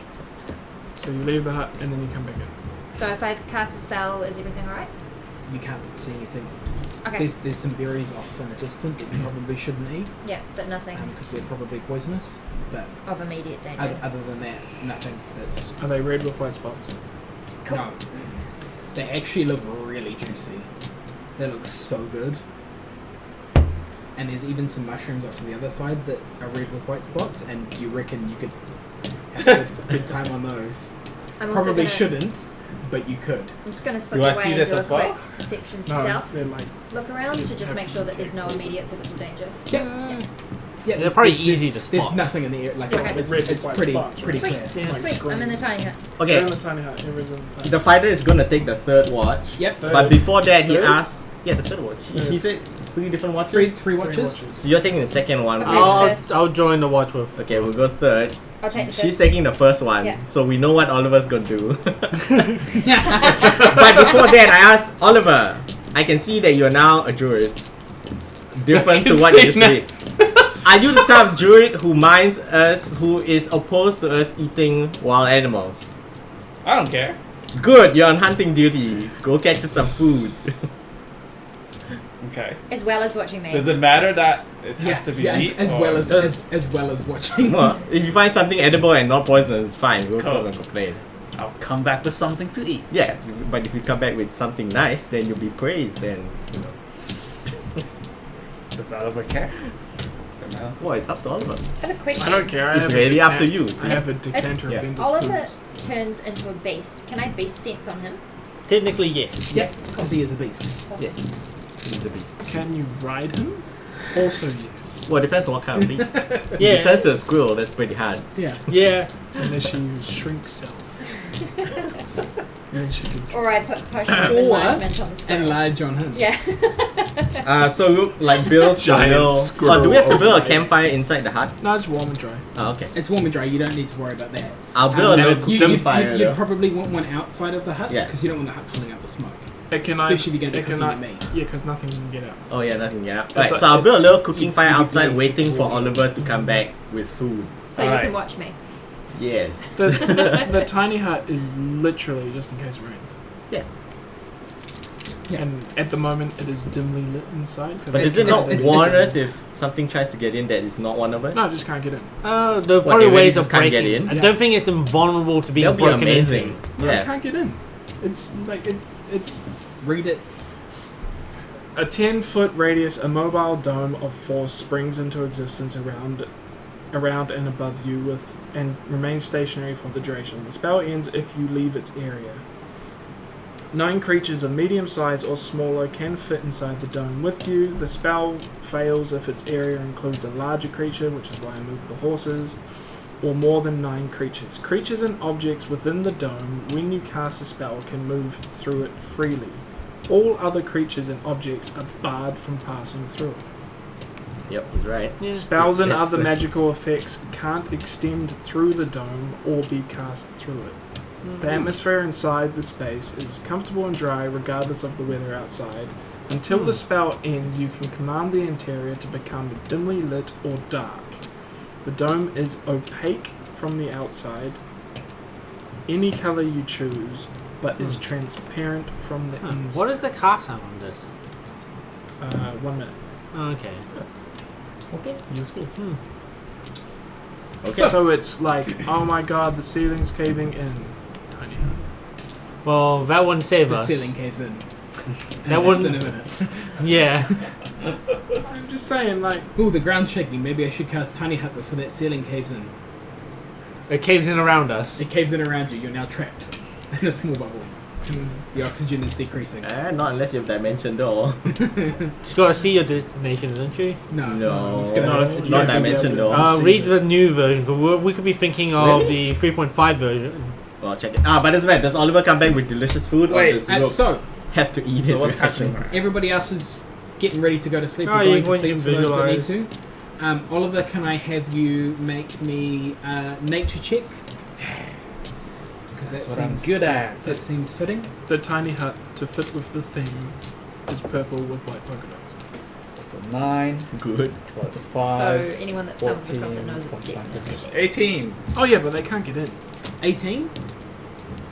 Speaker 1: So you leave the hut and then you come back in.
Speaker 2: So if I cast a spell, is everything alright?
Speaker 4: You can't see anything.
Speaker 2: Okay.
Speaker 4: There's some berries off in the distance that you probably shouldn't eat
Speaker 2: Yeah, but nothing
Speaker 4: because they're probably poisonous. But
Speaker 2: of immediate danger.
Speaker 4: other than that, nothing that's
Speaker 1: Are they red with white spots?
Speaker 2: Cool.
Speaker 4: no. They actually look really juicy. They look so good. And there's even some mushrooms off to the other side that are red with white spots, and you reckon you could have a good time on those.
Speaker 2: I'm also
Speaker 4: Probably
Speaker 2: gonna,
Speaker 4: shouldn't, but you could.
Speaker 2: I'm just going to slip
Speaker 6: Do I
Speaker 2: away
Speaker 6: see
Speaker 2: and
Speaker 6: this
Speaker 2: do a
Speaker 6: as well?
Speaker 2: quick perception
Speaker 1: No,
Speaker 2: stealth
Speaker 1: they're like
Speaker 2: look around to just
Speaker 1: have
Speaker 2: make
Speaker 1: to
Speaker 2: sure that there's no
Speaker 1: detect
Speaker 2: immediate physical danger.
Speaker 4: Yeah,
Speaker 5: They're probably easy to
Speaker 4: There's
Speaker 5: spot.
Speaker 4: nothing in the air. Like
Speaker 2: Okay.
Speaker 4: it's
Speaker 1: Red with
Speaker 4: it's
Speaker 1: white
Speaker 4: pretty
Speaker 1: spots,
Speaker 4: pretty
Speaker 2: Sweet.
Speaker 4: clear.
Speaker 1: like
Speaker 2: Sweet,
Speaker 1: green.
Speaker 2: I'm in the tiny hut.
Speaker 1: They're
Speaker 3: Okay,
Speaker 1: in the tiny hut. Everyone's in the tiny
Speaker 3: the fighter is gonna take the third watch.
Speaker 4: Yep.
Speaker 1: Third.
Speaker 3: But before that, he
Speaker 1: Third?
Speaker 3: asked. Yeah, the third watch. He said 3 different watches.
Speaker 4: Three watches.
Speaker 3: So you're taking the second one.
Speaker 2: Okay.
Speaker 5: I'll, I'll join the watch with.
Speaker 3: Okay, we'll go third.
Speaker 2: I'll take the
Speaker 3: She's
Speaker 2: first.
Speaker 3: taking the first one,
Speaker 2: Yeah.
Speaker 3: so we know what Oliver's gonna do. But before that, I asked Oliver. I can see that you're now a druid, different to what you said. Are you the type of druid who minds us, who is opposed to us eating wild animals?
Speaker 6: I don't care.
Speaker 3: Good, you're on hunting duty. Go catch us some food.
Speaker 6: Okay.
Speaker 2: As well as watching me.
Speaker 6: Does it matter that it has to be meat?
Speaker 4: as
Speaker 6: or-
Speaker 4: well as watching.
Speaker 3: Well, if you find something edible and not poisonous, it's fine. We'll
Speaker 6: Cool.
Speaker 3: not complain.
Speaker 6: I'll come back with something to eat.
Speaker 3: Yeah, but if you come back with something nice, then you'll be praised. Then, you know.
Speaker 6: Does Oliver care? Don't know.
Speaker 3: Well, it's up to Oliver.
Speaker 2: I have a question.
Speaker 1: I don't care. I
Speaker 3: It's
Speaker 1: have a
Speaker 3: really up to
Speaker 1: decant-
Speaker 3: you.
Speaker 1: I have a decanter
Speaker 3: Yeah.
Speaker 1: of Bender's
Speaker 2: Oliver
Speaker 1: poops.
Speaker 2: turns into a beast. Can I beast sense on him?
Speaker 5: Technically, yes.
Speaker 4: Yes, because he is a beast.
Speaker 2: Awesome.
Speaker 3: Yes, he's a beast.
Speaker 1: Can you ride him? Also yes.
Speaker 3: Well, it depends on what kind of beast.
Speaker 5: Yeah.
Speaker 3: If it turns to a squirrel, that's pretty hard.
Speaker 1: Yeah.
Speaker 5: Yeah.
Speaker 1: Unless you use shrink self. Then she can.
Speaker 2: Or I put potion of
Speaker 4: Or
Speaker 2: enlargement on the squirrel.
Speaker 4: Enlarge on him.
Speaker 2: Yeah.
Speaker 3: So like build
Speaker 1: Giant
Speaker 3: Oh,
Speaker 1: squirrel
Speaker 3: do we have to build a
Speaker 1: overnight.
Speaker 3: campfire inside the hut?
Speaker 1: No, it's warm and dry.
Speaker 3: Oh, okay.
Speaker 4: It's warm and dry. You don't need to worry about that.
Speaker 3: I'll build a
Speaker 1: and
Speaker 3: little
Speaker 1: it's
Speaker 3: cooking
Speaker 1: dim
Speaker 3: fire.
Speaker 4: You'd
Speaker 3: though.
Speaker 4: probably want one outside of the hut
Speaker 3: Yeah.
Speaker 4: because you don't want the hut filling up with smoke.
Speaker 1: It can
Speaker 4: Especially if you're
Speaker 1: it
Speaker 4: gonna be
Speaker 1: can
Speaker 4: cooking your meat.
Speaker 1: Yeah, because nothing can get out.
Speaker 3: Oh yeah, nothing. Yeah.
Speaker 1: It's
Speaker 3: Right.
Speaker 1: a-
Speaker 3: So I'll build a
Speaker 1: it's-
Speaker 3: little cooking fire
Speaker 4: you
Speaker 3: outside,
Speaker 4: place
Speaker 3: waiting
Speaker 4: the
Speaker 3: for
Speaker 4: warm.
Speaker 3: Oliver to come back with food.
Speaker 2: So you
Speaker 6: Alright.
Speaker 2: can watch me.
Speaker 3: Yes.
Speaker 1: The tiny hut is literally just in case it rains.
Speaker 3: Yeah.
Speaker 4: Yeah.
Speaker 1: And at the moment, it is dimly lit inside. 'cause
Speaker 3: But
Speaker 1: it's-
Speaker 3: does it not
Speaker 4: it's-
Speaker 3: warn
Speaker 4: it's-
Speaker 3: us if something tries to get in that is not one of us?
Speaker 1: No, it just can't get in.
Speaker 5: There are
Speaker 3: What,
Speaker 5: probably
Speaker 3: they really
Speaker 5: ways
Speaker 3: just
Speaker 5: of
Speaker 3: can't
Speaker 5: breaking.
Speaker 3: get in?
Speaker 5: I don't think it's invulnerable to being
Speaker 3: That'll be
Speaker 5: broken
Speaker 3: amazing.
Speaker 5: into.
Speaker 1: No, it
Speaker 3: Yeah.
Speaker 1: can't get in. It's like it's
Speaker 4: Read it.
Speaker 1: a 10-foot radius. A mobile dome of force springs into existence around and above you and remains stationary for the duration. The spell ends if you leave its area. 9 creatures of medium size or smaller can fit inside the dome with you. The spell fails if its area includes a larger creature, which is why I moved the horses, or more than 9 creatures. Creatures and objects within the dome, when you cast a spell, can move through it freely. All other creatures and objects are barred from passing through it.
Speaker 3: Yep, he's right.
Speaker 5: Yeah.
Speaker 1: Spells and
Speaker 3: Yes.
Speaker 1: other magical effects can't extend through the dome or be cast through it. The atmosphere inside the space is comfortable and dry regardless of the weather outside. Until the spell ends, you can command the interior to become dimly lit or dark. The dome is opaque from the outside, any color you choose, but is transparent from the inside.
Speaker 5: What is the cast time on this?
Speaker 1: 1 minute.
Speaker 5: Okay.
Speaker 3: Okay, useful.
Speaker 1: Okay. So it's like, oh my god, the ceiling's caving in. Tiny hut.
Speaker 5: Well, that wouldn't save
Speaker 4: The
Speaker 5: us.
Speaker 4: ceiling caves in.
Speaker 5: That
Speaker 4: In less
Speaker 5: wouldn't-
Speaker 4: than a minute.
Speaker 5: Yeah.
Speaker 1: I'm just saying, like,
Speaker 4: Ooh, the ground's shaking. Maybe I should cast Tiny Hut before that ceiling caves in.
Speaker 5: It caves in around us.
Speaker 4: It caves in around you. You're now trapped in a small bubble. The oxygen is decreasing.
Speaker 3: Not unless you have dimension door.
Speaker 5: She's got to see your destination, doesn't she?
Speaker 3: No,
Speaker 4: He's gonna,
Speaker 1: Not if it's
Speaker 3: not
Speaker 1: gonna be
Speaker 3: dimension
Speaker 1: able to
Speaker 3: door.
Speaker 1: see
Speaker 5: Read
Speaker 1: it.
Speaker 5: the new version. 'Cause we could be thinking of
Speaker 3: Really?
Speaker 5: the 3.5 version.
Speaker 3: Well, check it. But does Does Oliver come back with delicious food,
Speaker 6: Wait,
Speaker 3: or does
Speaker 4: And
Speaker 3: Rook
Speaker 4: so,
Speaker 3: have to eat
Speaker 6: So
Speaker 3: his
Speaker 6: what's
Speaker 3: ration?
Speaker 6: happening?
Speaker 4: everybody else is getting ready to go to sleep.
Speaker 5: Oh,
Speaker 4: We're
Speaker 5: you
Speaker 4: going to
Speaker 5: want
Speaker 4: sleep
Speaker 5: to
Speaker 4: for those that need
Speaker 5: visualise.
Speaker 4: to. Oliver, can I have you make me a nature check? Because that
Speaker 6: That's what I'm
Speaker 4: seems
Speaker 6: good at.
Speaker 4: That seems fitting.
Speaker 1: the tiny hut to fit with the theme is purple with white polka dots.
Speaker 6: It's a 9
Speaker 3: Good.
Speaker 6: plus
Speaker 2: So
Speaker 6: 5.
Speaker 2: anyone that stumbles across it
Speaker 6: 14
Speaker 2: knows it's
Speaker 6: plus
Speaker 2: definitely
Speaker 6: 18.
Speaker 1: Oh yeah, but they can't get in.
Speaker 4: 18?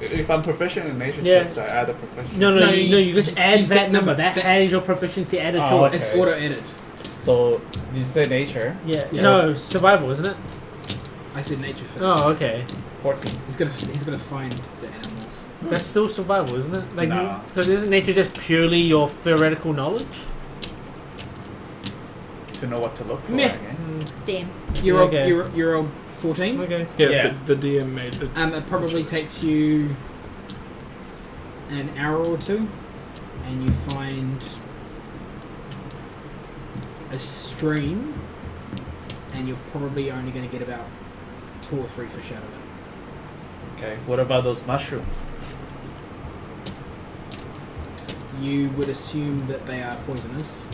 Speaker 6: If I'm proficient in nature
Speaker 5: Yeah.
Speaker 6: checks, I add a proficiency.
Speaker 5: No,
Speaker 4: No,
Speaker 5: you just add
Speaker 4: use
Speaker 5: that
Speaker 4: that
Speaker 5: number.
Speaker 4: number.
Speaker 5: That
Speaker 4: That-
Speaker 5: has your proficiency added
Speaker 6: Oh,
Speaker 5: to
Speaker 6: okay.
Speaker 5: it.
Speaker 4: It's auto-edit.
Speaker 6: So, did you say nature?
Speaker 5: Yeah.
Speaker 4: Yes.
Speaker 5: No, survival, isn't it?
Speaker 4: I said nature first.
Speaker 5: Oh, okay.
Speaker 6: 14.
Speaker 4: He's gonna find the animals.
Speaker 5: That's still survival, isn't it? Like,
Speaker 6: No.
Speaker 5: because isn't nature just purely your theoretical knowledge?
Speaker 6: To know what to look for,
Speaker 4: Meh.
Speaker 6: I guess.
Speaker 2: Damn.
Speaker 4: You're
Speaker 5: Okay.
Speaker 4: you're on 14.
Speaker 5: Okay.
Speaker 1: Yeah,
Speaker 6: Yeah.
Speaker 1: The DM made it.
Speaker 4: It probably takes you an hour or two, and you find a stream, and you're probably only going to get about 2 or 3 fish out of it.
Speaker 6: Okay, what about those mushrooms?
Speaker 4: You would assume that they are poisonous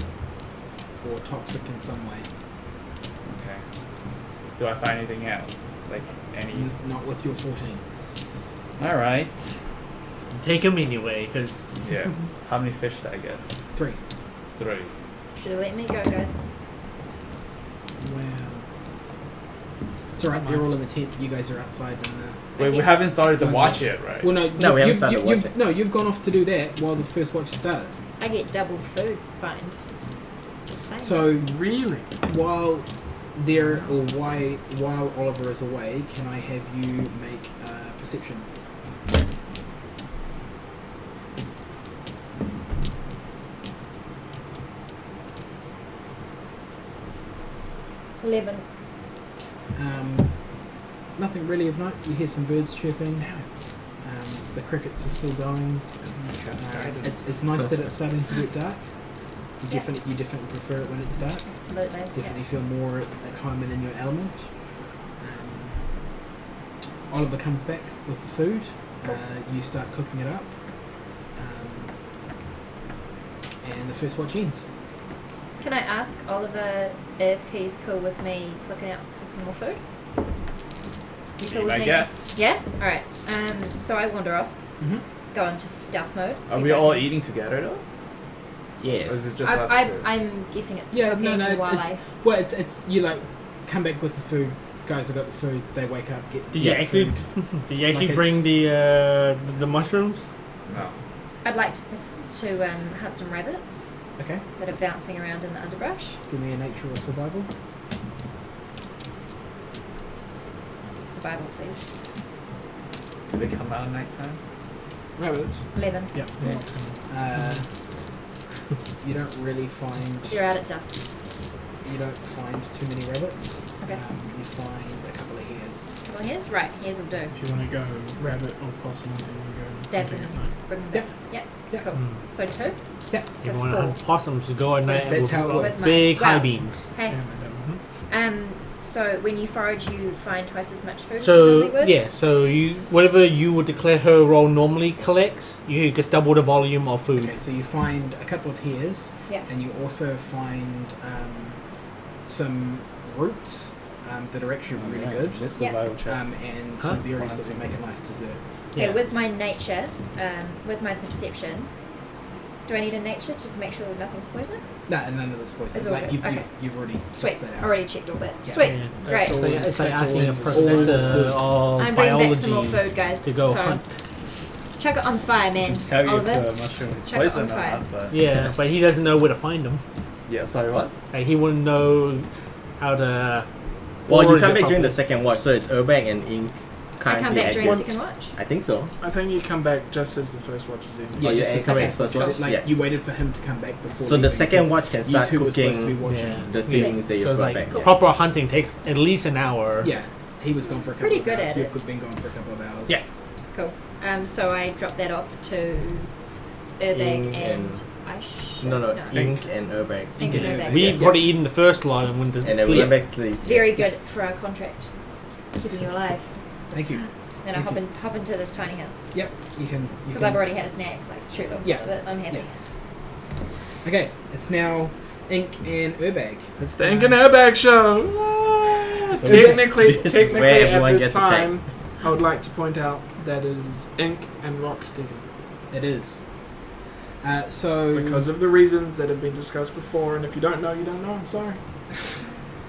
Speaker 4: or toxic in some way.
Speaker 6: Okay. Do I find anything else? Like any.
Speaker 4: Not with your 14.
Speaker 6: Alright.
Speaker 5: Take them anyway, because
Speaker 6: Yeah. How many fish did I get?
Speaker 4: 3.
Speaker 6: 3.
Speaker 2: Should have let me go, guys.
Speaker 1: Wow.
Speaker 4: It's alright. They're all in the tent. You guys are outside. And
Speaker 6: Wait, we
Speaker 2: Okay.
Speaker 6: haven't started to watch yet, right?
Speaker 4: well, no,
Speaker 3: No, we haven't
Speaker 4: you've,
Speaker 3: started
Speaker 4: you've,
Speaker 3: watching.
Speaker 4: no, you've gone off to do that while the first watch started.
Speaker 2: I get double food find. Just saying.
Speaker 4: So
Speaker 1: Really?
Speaker 4: while while Oliver is away, can I have you make perception?
Speaker 2: $11.
Speaker 4: Nothing really of note. You hear some birds chirping. The crickets are still going. It's nice that it's starting to get dark. You
Speaker 2: Yeah.
Speaker 4: definitely prefer it when it's dark.
Speaker 2: Absolutely.
Speaker 4: Definitely feel more at home and in your element. Oliver comes back with the food. You start cooking it up. And the first watch ends.
Speaker 2: Can I ask Oliver if he's cool with me looking out for some more food? You cool with
Speaker 6: I
Speaker 2: me?
Speaker 6: guess.
Speaker 2: Yeah? Alright. So I wander off,
Speaker 4: Mm-hmm.
Speaker 2: go into stealth mode. see
Speaker 6: Are
Speaker 2: if
Speaker 6: we
Speaker 2: I
Speaker 6: all
Speaker 2: can-
Speaker 6: eating together though? Or is
Speaker 3: Yes.
Speaker 6: it just us two?
Speaker 2: I'm guessing it's
Speaker 4: Yeah,
Speaker 2: cooking
Speaker 4: no,
Speaker 2: while
Speaker 4: it's,
Speaker 2: I...
Speaker 4: well, it's you like come back with the food. Guys have got the food. They wake up, get
Speaker 5: did you
Speaker 4: get
Speaker 5: actually
Speaker 4: food.
Speaker 5: did you actually
Speaker 4: Like
Speaker 5: bring the mushrooms?
Speaker 6: No.
Speaker 2: I'd like to hunt some rabbits
Speaker 4: Okay,
Speaker 2: that are bouncing around in the underbrush.
Speaker 4: give me a nature or survival.
Speaker 2: Survival, please.
Speaker 6: Do they come out at nighttime?
Speaker 1: Rabbits.
Speaker 2: 11.
Speaker 1: Yeah.
Speaker 4: You don't really find.
Speaker 2: You're out at dusk.
Speaker 4: You don't find too many rabbits.
Speaker 2: Okay.
Speaker 4: You find a couple of hares.
Speaker 2: Couple of hairs? Right, hairs will do.
Speaker 1: If you want to go rabbit or possum, then you go
Speaker 2: Stab
Speaker 1: hunting
Speaker 2: them.
Speaker 1: at night.
Speaker 2: Bring them back. Yep.
Speaker 4: Yeah.
Speaker 2: Cool. So 2?
Speaker 4: Yeah.
Speaker 5: If
Speaker 2: So
Speaker 5: you want to
Speaker 2: 4.
Speaker 5: hunt possums, you go at night
Speaker 4: That's
Speaker 5: with
Speaker 4: how it works.
Speaker 5: big high
Speaker 2: Wow.
Speaker 5: beams.
Speaker 2: Hey.
Speaker 1: Yeah, madam.
Speaker 2: So when you forage, you find twice as much food as you
Speaker 5: So
Speaker 2: normally would?
Speaker 5: yeah, so you whatever you would declare her role normally collects, you just double the volume of food.
Speaker 4: Okay, so you find a couple of hares.
Speaker 2: Yeah.
Speaker 4: And you also find some roots that are actually really good.
Speaker 6: This
Speaker 2: Yeah.
Speaker 6: survival check.
Speaker 4: And some berries that would make a nice dessert.
Speaker 2: Okay,
Speaker 5: Yeah.
Speaker 2: with my nature, with my perception, do I need a nature to make sure that nothing's poisonous?
Speaker 4: No, none of this poison.
Speaker 2: It's all
Speaker 4: Like
Speaker 2: good.
Speaker 4: you've already
Speaker 2: Sweet.
Speaker 4: sussed that out.
Speaker 2: Already checked all that.
Speaker 4: Yeah.
Speaker 2: Sweet.
Speaker 5: Yeah.
Speaker 2: Great.
Speaker 1: That's all.
Speaker 5: It's like
Speaker 1: That's
Speaker 5: asking a
Speaker 1: all.
Speaker 5: professor of
Speaker 2: I'm bringing back some more
Speaker 5: biology
Speaker 2: food, guys.
Speaker 5: to go
Speaker 2: so
Speaker 5: hunt.
Speaker 2: chuck it on fire, man.
Speaker 6: Tell you
Speaker 2: Oliver.
Speaker 6: if the mushroom is
Speaker 2: Chuck it
Speaker 6: poison
Speaker 2: on
Speaker 6: or
Speaker 2: fire.
Speaker 6: not, but
Speaker 5: Yeah, but he doesn't know where to find them.
Speaker 6: yeah. Sorry, what?
Speaker 5: Like, he wouldn't know how to.
Speaker 3: Well, you
Speaker 5: forage
Speaker 3: come
Speaker 5: it
Speaker 3: back during the
Speaker 5: properly.
Speaker 3: second watch, so it's Urbag and Ink.
Speaker 2: I come
Speaker 3: currently
Speaker 2: back
Speaker 3: at
Speaker 2: during the
Speaker 3: this-
Speaker 2: second watch.
Speaker 3: I think so.
Speaker 1: I think you come back just as the first watch is ending.
Speaker 3: Yeah,
Speaker 4: just
Speaker 3: you
Speaker 4: to
Speaker 3: come
Speaker 4: say
Speaker 3: back first
Speaker 4: because
Speaker 3: watch,
Speaker 4: like
Speaker 3: yeah.
Speaker 4: you waited for him to come back before.
Speaker 3: So the
Speaker 4: leaving,
Speaker 3: second
Speaker 4: because
Speaker 3: watch can start
Speaker 4: you two were supposed to be
Speaker 3: cooking
Speaker 4: watching.
Speaker 5: Yeah.
Speaker 3: the things that you
Speaker 5: Because
Speaker 3: brought
Speaker 5: like
Speaker 3: back. Yeah.
Speaker 5: proper hunting takes at least an hour.
Speaker 4: Yeah, he was gone for a couple
Speaker 2: Pretty
Speaker 4: of
Speaker 2: good
Speaker 4: hours.
Speaker 2: at
Speaker 4: You've
Speaker 2: it.
Speaker 4: been gone for a couple of hours.
Speaker 5: Yeah.
Speaker 2: Cool. So I drop that off to Urbag
Speaker 3: Ink
Speaker 2: and Aish.
Speaker 3: No, Ink and Urbag.
Speaker 2: Ink and Urbag.
Speaker 5: We
Speaker 2: yes.
Speaker 5: probably eaten the first lot and went to
Speaker 3: And then we
Speaker 5: sleep.
Speaker 3: went back to sleep.
Speaker 2: Very good for our contract, keeping you alive.
Speaker 4: Thank you.
Speaker 2: Then I
Speaker 4: Thank
Speaker 2: hop into this tiny house
Speaker 4: Yep, you can.
Speaker 2: because I've already had a snack, like shoot on
Speaker 4: Yeah.
Speaker 2: some of it. I'm happy.
Speaker 4: Yeah. Okay, it's now Ink and Urbag.
Speaker 1: It's the Ink and Airbag show. Ah,
Speaker 6: So
Speaker 1: technically,
Speaker 3: this is where
Speaker 1: at
Speaker 3: everyone
Speaker 1: this
Speaker 3: gets
Speaker 1: time, I would like to point out that it is Ink and Rocksteady
Speaker 4: It is. So
Speaker 1: because of the reasons that have been discussed before. And if you don't know, you don't know. I'm sorry.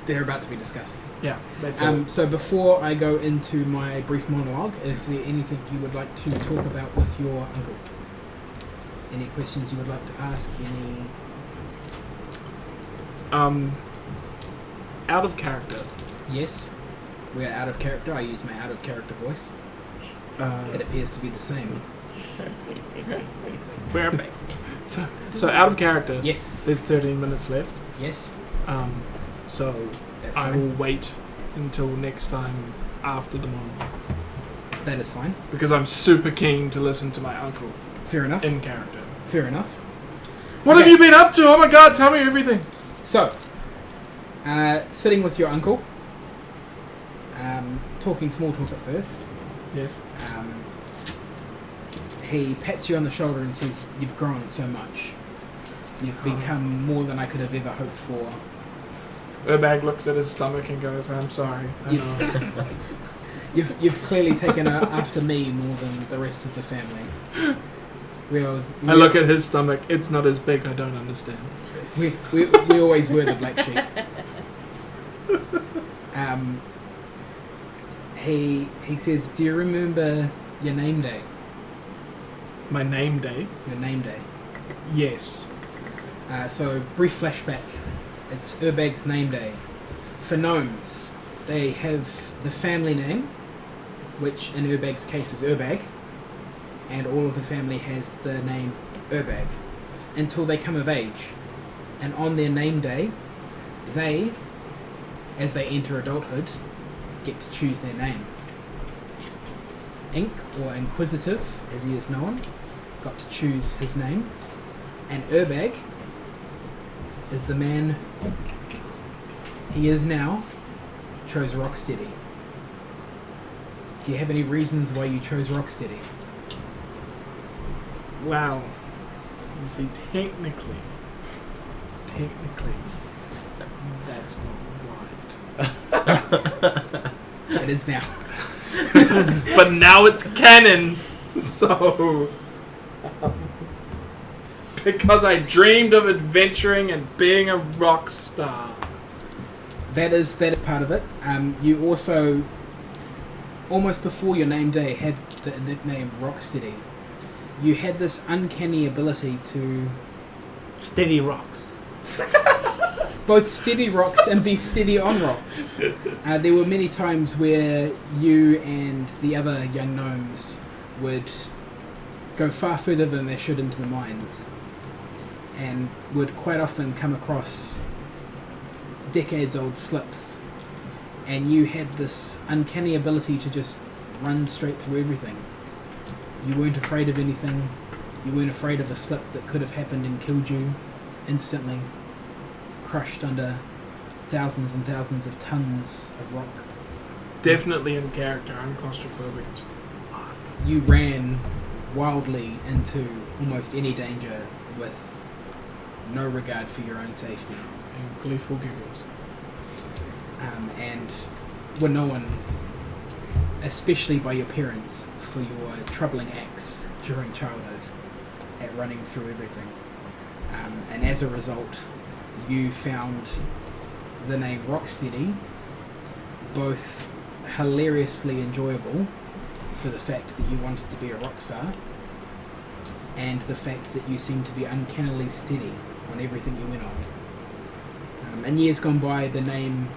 Speaker 4: they're about to be discussed.
Speaker 1: Yeah, that's it.
Speaker 4: So before I go into my brief monologue, is there anything you would like to talk about with your uncle? Any questions you would like to ask? Any?
Speaker 1: Out of character.
Speaker 4: Yes, we're out of character. I use my out of character voice. It appears to be the same.
Speaker 1: We're back. So out of character.
Speaker 4: Yes.
Speaker 1: There's 13 minutes left.
Speaker 4: Yes.
Speaker 1: So
Speaker 4: That's
Speaker 1: I
Speaker 4: fine.
Speaker 1: will wait until next time after the monologue
Speaker 4: That is fine.
Speaker 1: because I'm super keen to listen to my uncle
Speaker 4: Fair enough.
Speaker 1: in character.
Speaker 4: Fair enough.
Speaker 1: What have you been up to? Oh my god, tell me everything.
Speaker 4: So, sitting with your uncle, talking small talk at first.
Speaker 1: Yes.
Speaker 4: He pats you on the shoulder and says, "You've grown so much. You've become more than I could have ever hoped for."
Speaker 1: Urbag looks at his stomach and goes, I'm sorry. I
Speaker 4: You-
Speaker 1: know.
Speaker 4: You've clearly taken after me more than the rest of the family.
Speaker 1: I look at his stomach. It's not as big. I don't understand.
Speaker 4: We always were the black sheep. He says, "Do you remember your name day?
Speaker 1: My name day?
Speaker 4: Your name day."
Speaker 1: Yes.
Speaker 4: So, brief flashback. It's Urbag's name day. For gnomes, they have the family name, which in Urbag's case is Urbag, and all of the family has the name Urbag until they come of age. And on their name day, they, as they enter adulthood, get to choose their name. Ink, or Inquisitive, as he is known, got to choose his name. And Urbag is the man he is now, chose Rocksteady. Do you have any reasons why you chose Rocksteady?
Speaker 1: Wow. You see, technically, that's not right.
Speaker 4: It is now.
Speaker 1: But now it's canon. So, because I dreamed of adventuring and being a rock star.
Speaker 4: That is part of it. You also, almost before your name day, had the nickname Rocksteady. You had this uncanny ability to
Speaker 5: Steady rocks.
Speaker 4: both steady rocks and be steady on rocks. There were many times where you and the other young gnomes would go far further than they should into the mines, and would quite often come across decades-old slips, and you had this uncanny ability to just run straight through everything. You weren't afraid of anything. You weren't afraid of a slip that could have happened and killed you instantly, crushed under thousands and thousands of tons of rock.
Speaker 1: Definitely in character. I'm claustrophobic as fuck.
Speaker 4: You ran wildly into almost any danger with no regard for your own safety.
Speaker 1: And gleeful giggles.
Speaker 4: And were known, especially by your parents, for your troubling acts during childhood at running through everything. And as a result, you found the name Rocksteady both hilariously enjoyable for the fact that you wanted to be a rock star, and the fact that you seemed to be uncannily steady on everything you went on. And years gone by, the name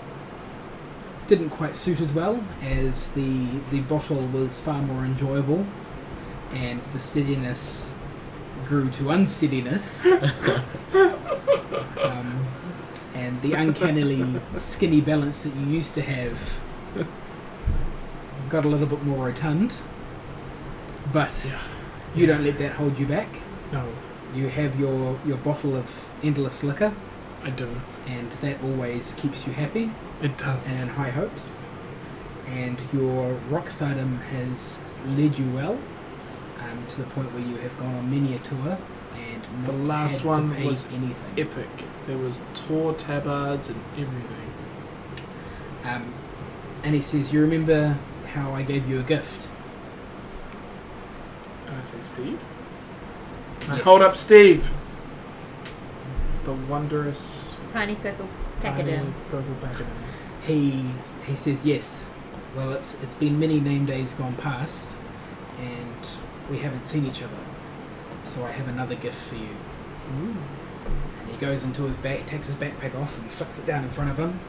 Speaker 4: didn't quite suit as well, as the bottle was far more enjoyable, and the steadiness grew to unsteadiness. And the uncannily skinny balance that you used to have got a little bit more rotund. But you don't let that hold you back.
Speaker 1: No,
Speaker 4: You have your bottle of endless liquor,
Speaker 1: I do.
Speaker 4: and that always keeps you happy
Speaker 1: It does.
Speaker 4: and high hopes. And your rock stardom has led you well, to the point where you have gone on many a tour and
Speaker 1: The
Speaker 4: not
Speaker 1: last
Speaker 4: had
Speaker 1: one
Speaker 4: to pay
Speaker 1: was
Speaker 4: anything.
Speaker 1: Epic. There was tour tabards and everything.
Speaker 4: And he says, "You remember how I gave you a gift?"
Speaker 1: And I say, Steve? I
Speaker 4: Yes.
Speaker 1: hold up Steve. The wondrous
Speaker 2: Tiny purple
Speaker 1: tiny
Speaker 2: pachyderm.
Speaker 1: purple pachyderm.
Speaker 4: He says, "Yes. Well, it's been many name days gone past, and we haven't seen each other. So I have another gift for you."
Speaker 1: Ooh.
Speaker 4: And he goes into his bag, takes his backpack off, and flicks it down in front of him,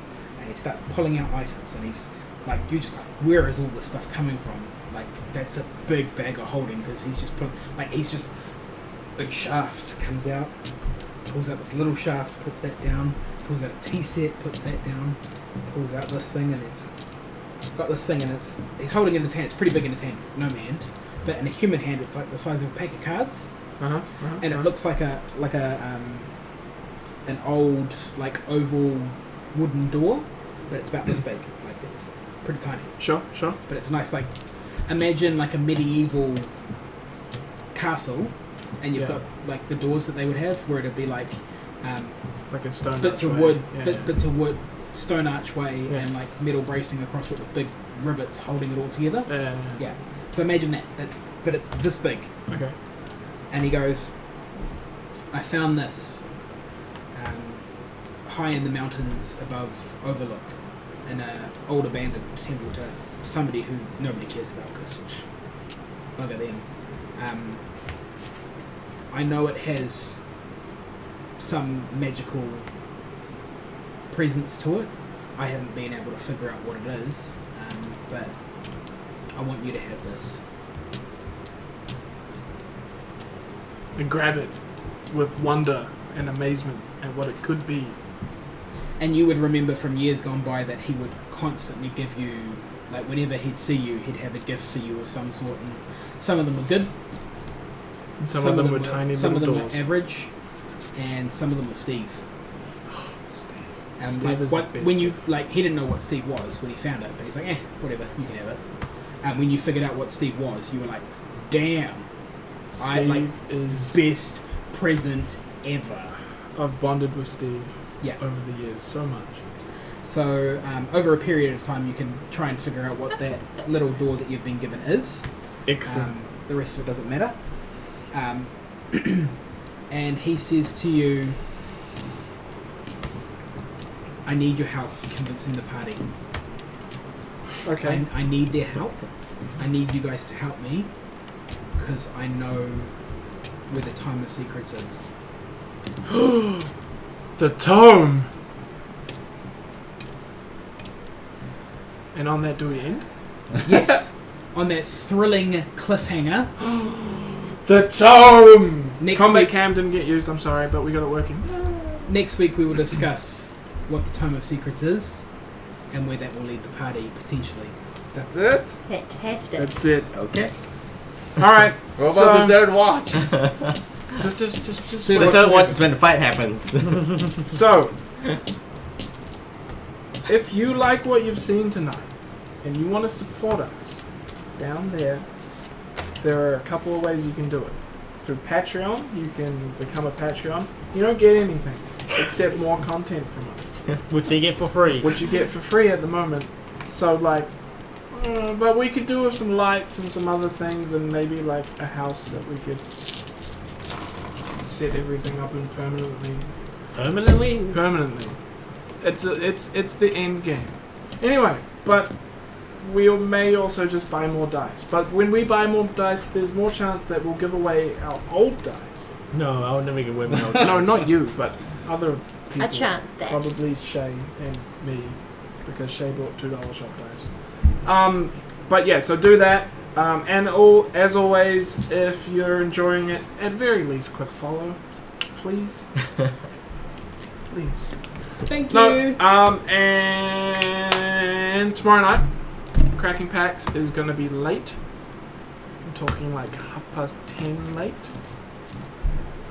Speaker 4: and he starts pulling out items. And he's like, "You're just like, where is all this stuff coming from? Like, that's a big bag of holding," because he's just pulling, like, he's just big shaft comes out, pulls out this little shaft, puts that down, pulls out a tea set, puts that down, pulls out this thing, and he's got this thing, and he's holding it in his hand. It's pretty big in his hand, 'cause no hand, but in a human hand, it's like the size of a pack of cards. And it looks like an old, like, oval wooden door, but it's about this big. Like, it's pretty tiny,
Speaker 1: Sure.
Speaker 4: but it's nice. Like, imagine like a medieval castle, and you've
Speaker 1: Yeah.
Speaker 4: got like the doors that they would have, where it'd be like
Speaker 1: Like a stone
Speaker 4: bits of
Speaker 1: archway.
Speaker 4: wood,
Speaker 1: Yeah.
Speaker 4: bits of wood, stone archway,
Speaker 1: Yeah.
Speaker 4: and like metal bracing across it with big rivets holding it all together.
Speaker 1: Yeah.
Speaker 4: Yeah. So imagine that, but it's this big.
Speaker 1: Okay.
Speaker 4: And he goes, "I found this high in the mountains above Overlook, in an old abandoned temple to somebody who nobody cares about, because bugger them. I know it has some magical presence to it. I haven't been able to figure out what it is, but I want you to have this."
Speaker 1: And grab it with wonder and amazement at what it could be.
Speaker 4: And you would remember from years gone by that he would constantly give you, like, whenever he'd see you, he'd have a gift for you of some sort, and some of them were good,
Speaker 1: And some of them were tiny
Speaker 4: some of
Speaker 1: little
Speaker 4: them
Speaker 1: doors.
Speaker 4: were average, and some of them were Steve.
Speaker 1: Steve.
Speaker 4: And
Speaker 1: Steve
Speaker 4: like,
Speaker 1: is
Speaker 4: what,
Speaker 1: the best
Speaker 4: when you,
Speaker 1: gift.
Speaker 4: like, he didn't know what Steve was when he found it, but he's like, whatever, you can have it. And when you figured out what Steve was, you were like, damn, I, like,
Speaker 1: Steve is...
Speaker 4: best present ever.
Speaker 1: I've bonded with Steve
Speaker 4: Yeah.
Speaker 1: over the years so much.
Speaker 4: So over a period of time, you can try and figure out what that little door that you've been given is.
Speaker 1: Excellent.
Speaker 4: The rest of it doesn't matter. And he says to you, "I need your help convincing the party.
Speaker 1: Okay.
Speaker 4: I need their help. I need you guys to help me, because I know where the Tome of Secrets is."
Speaker 1: The Tome! And on that, do we end?
Speaker 4: Yes. On that thrilling cliffhanger,
Speaker 1: The Tome!
Speaker 4: Next
Speaker 1: Combat
Speaker 4: week-
Speaker 1: cam didn't get used, I'm sorry, but we got it working.
Speaker 4: Next week we will discuss what the Tome of Secrets is and where that will lead the party potentially.
Speaker 6: That's it?
Speaker 2: Fantastic.
Speaker 1: That's it.
Speaker 3: Okay.
Speaker 1: Alright.
Speaker 6: What about the third watch?
Speaker 1: Just
Speaker 4: So
Speaker 3: The third watch is when the fight happens.
Speaker 1: So, if you like what you've seen tonight and you want to support us, down there are a couple of ways you can do it. Through Patreon, you can become a Patreon. You don't get anything except more content from us,
Speaker 5: Which they get for free.
Speaker 1: which you get for free at the moment. So, like, but we could do with some lights and some other things, and maybe like a house that we could set everything up in permanently. Permanently. It's the end game. Anyway, but we may also just buy more dice. But when we buy more dice, there's more chance that we'll give away our old dice.
Speaker 5: No, I'll never get away with no.
Speaker 1: No, not you, but other people.
Speaker 2: A chance that.
Speaker 1: Probably Shay and me, because Shay bought $2 shop dice. But yeah, so do that. And as always, if you're enjoying it, at very least click follow, please. Please.
Speaker 4: Thank
Speaker 1: No,
Speaker 4: you.
Speaker 1: and tomorrow night, Cracking Packs is going to be late. I'm talking like 10:30 late.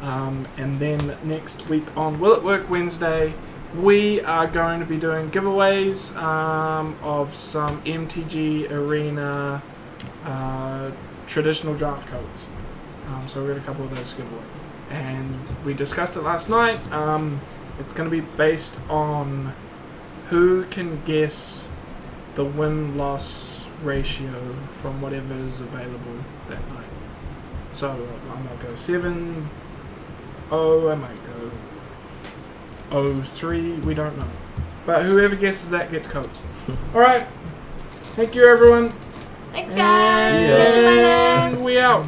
Speaker 1: And then next week on Will It Work Wednesday, we are going to be doing giveaways of some MTG Arena traditional draft codes. So we got a couple of those to give away. And we discussed it last night. It's going to be based on who can guess the win-loss ratio from whatever is available that night. So I might go 7-0, I might go 0-3, we don't know. But whoever guesses that gets codes. Alright, thank you everyone.
Speaker 2: Thanks, guys.
Speaker 3: See ya.
Speaker 2: Catch you later.
Speaker 1: And we out.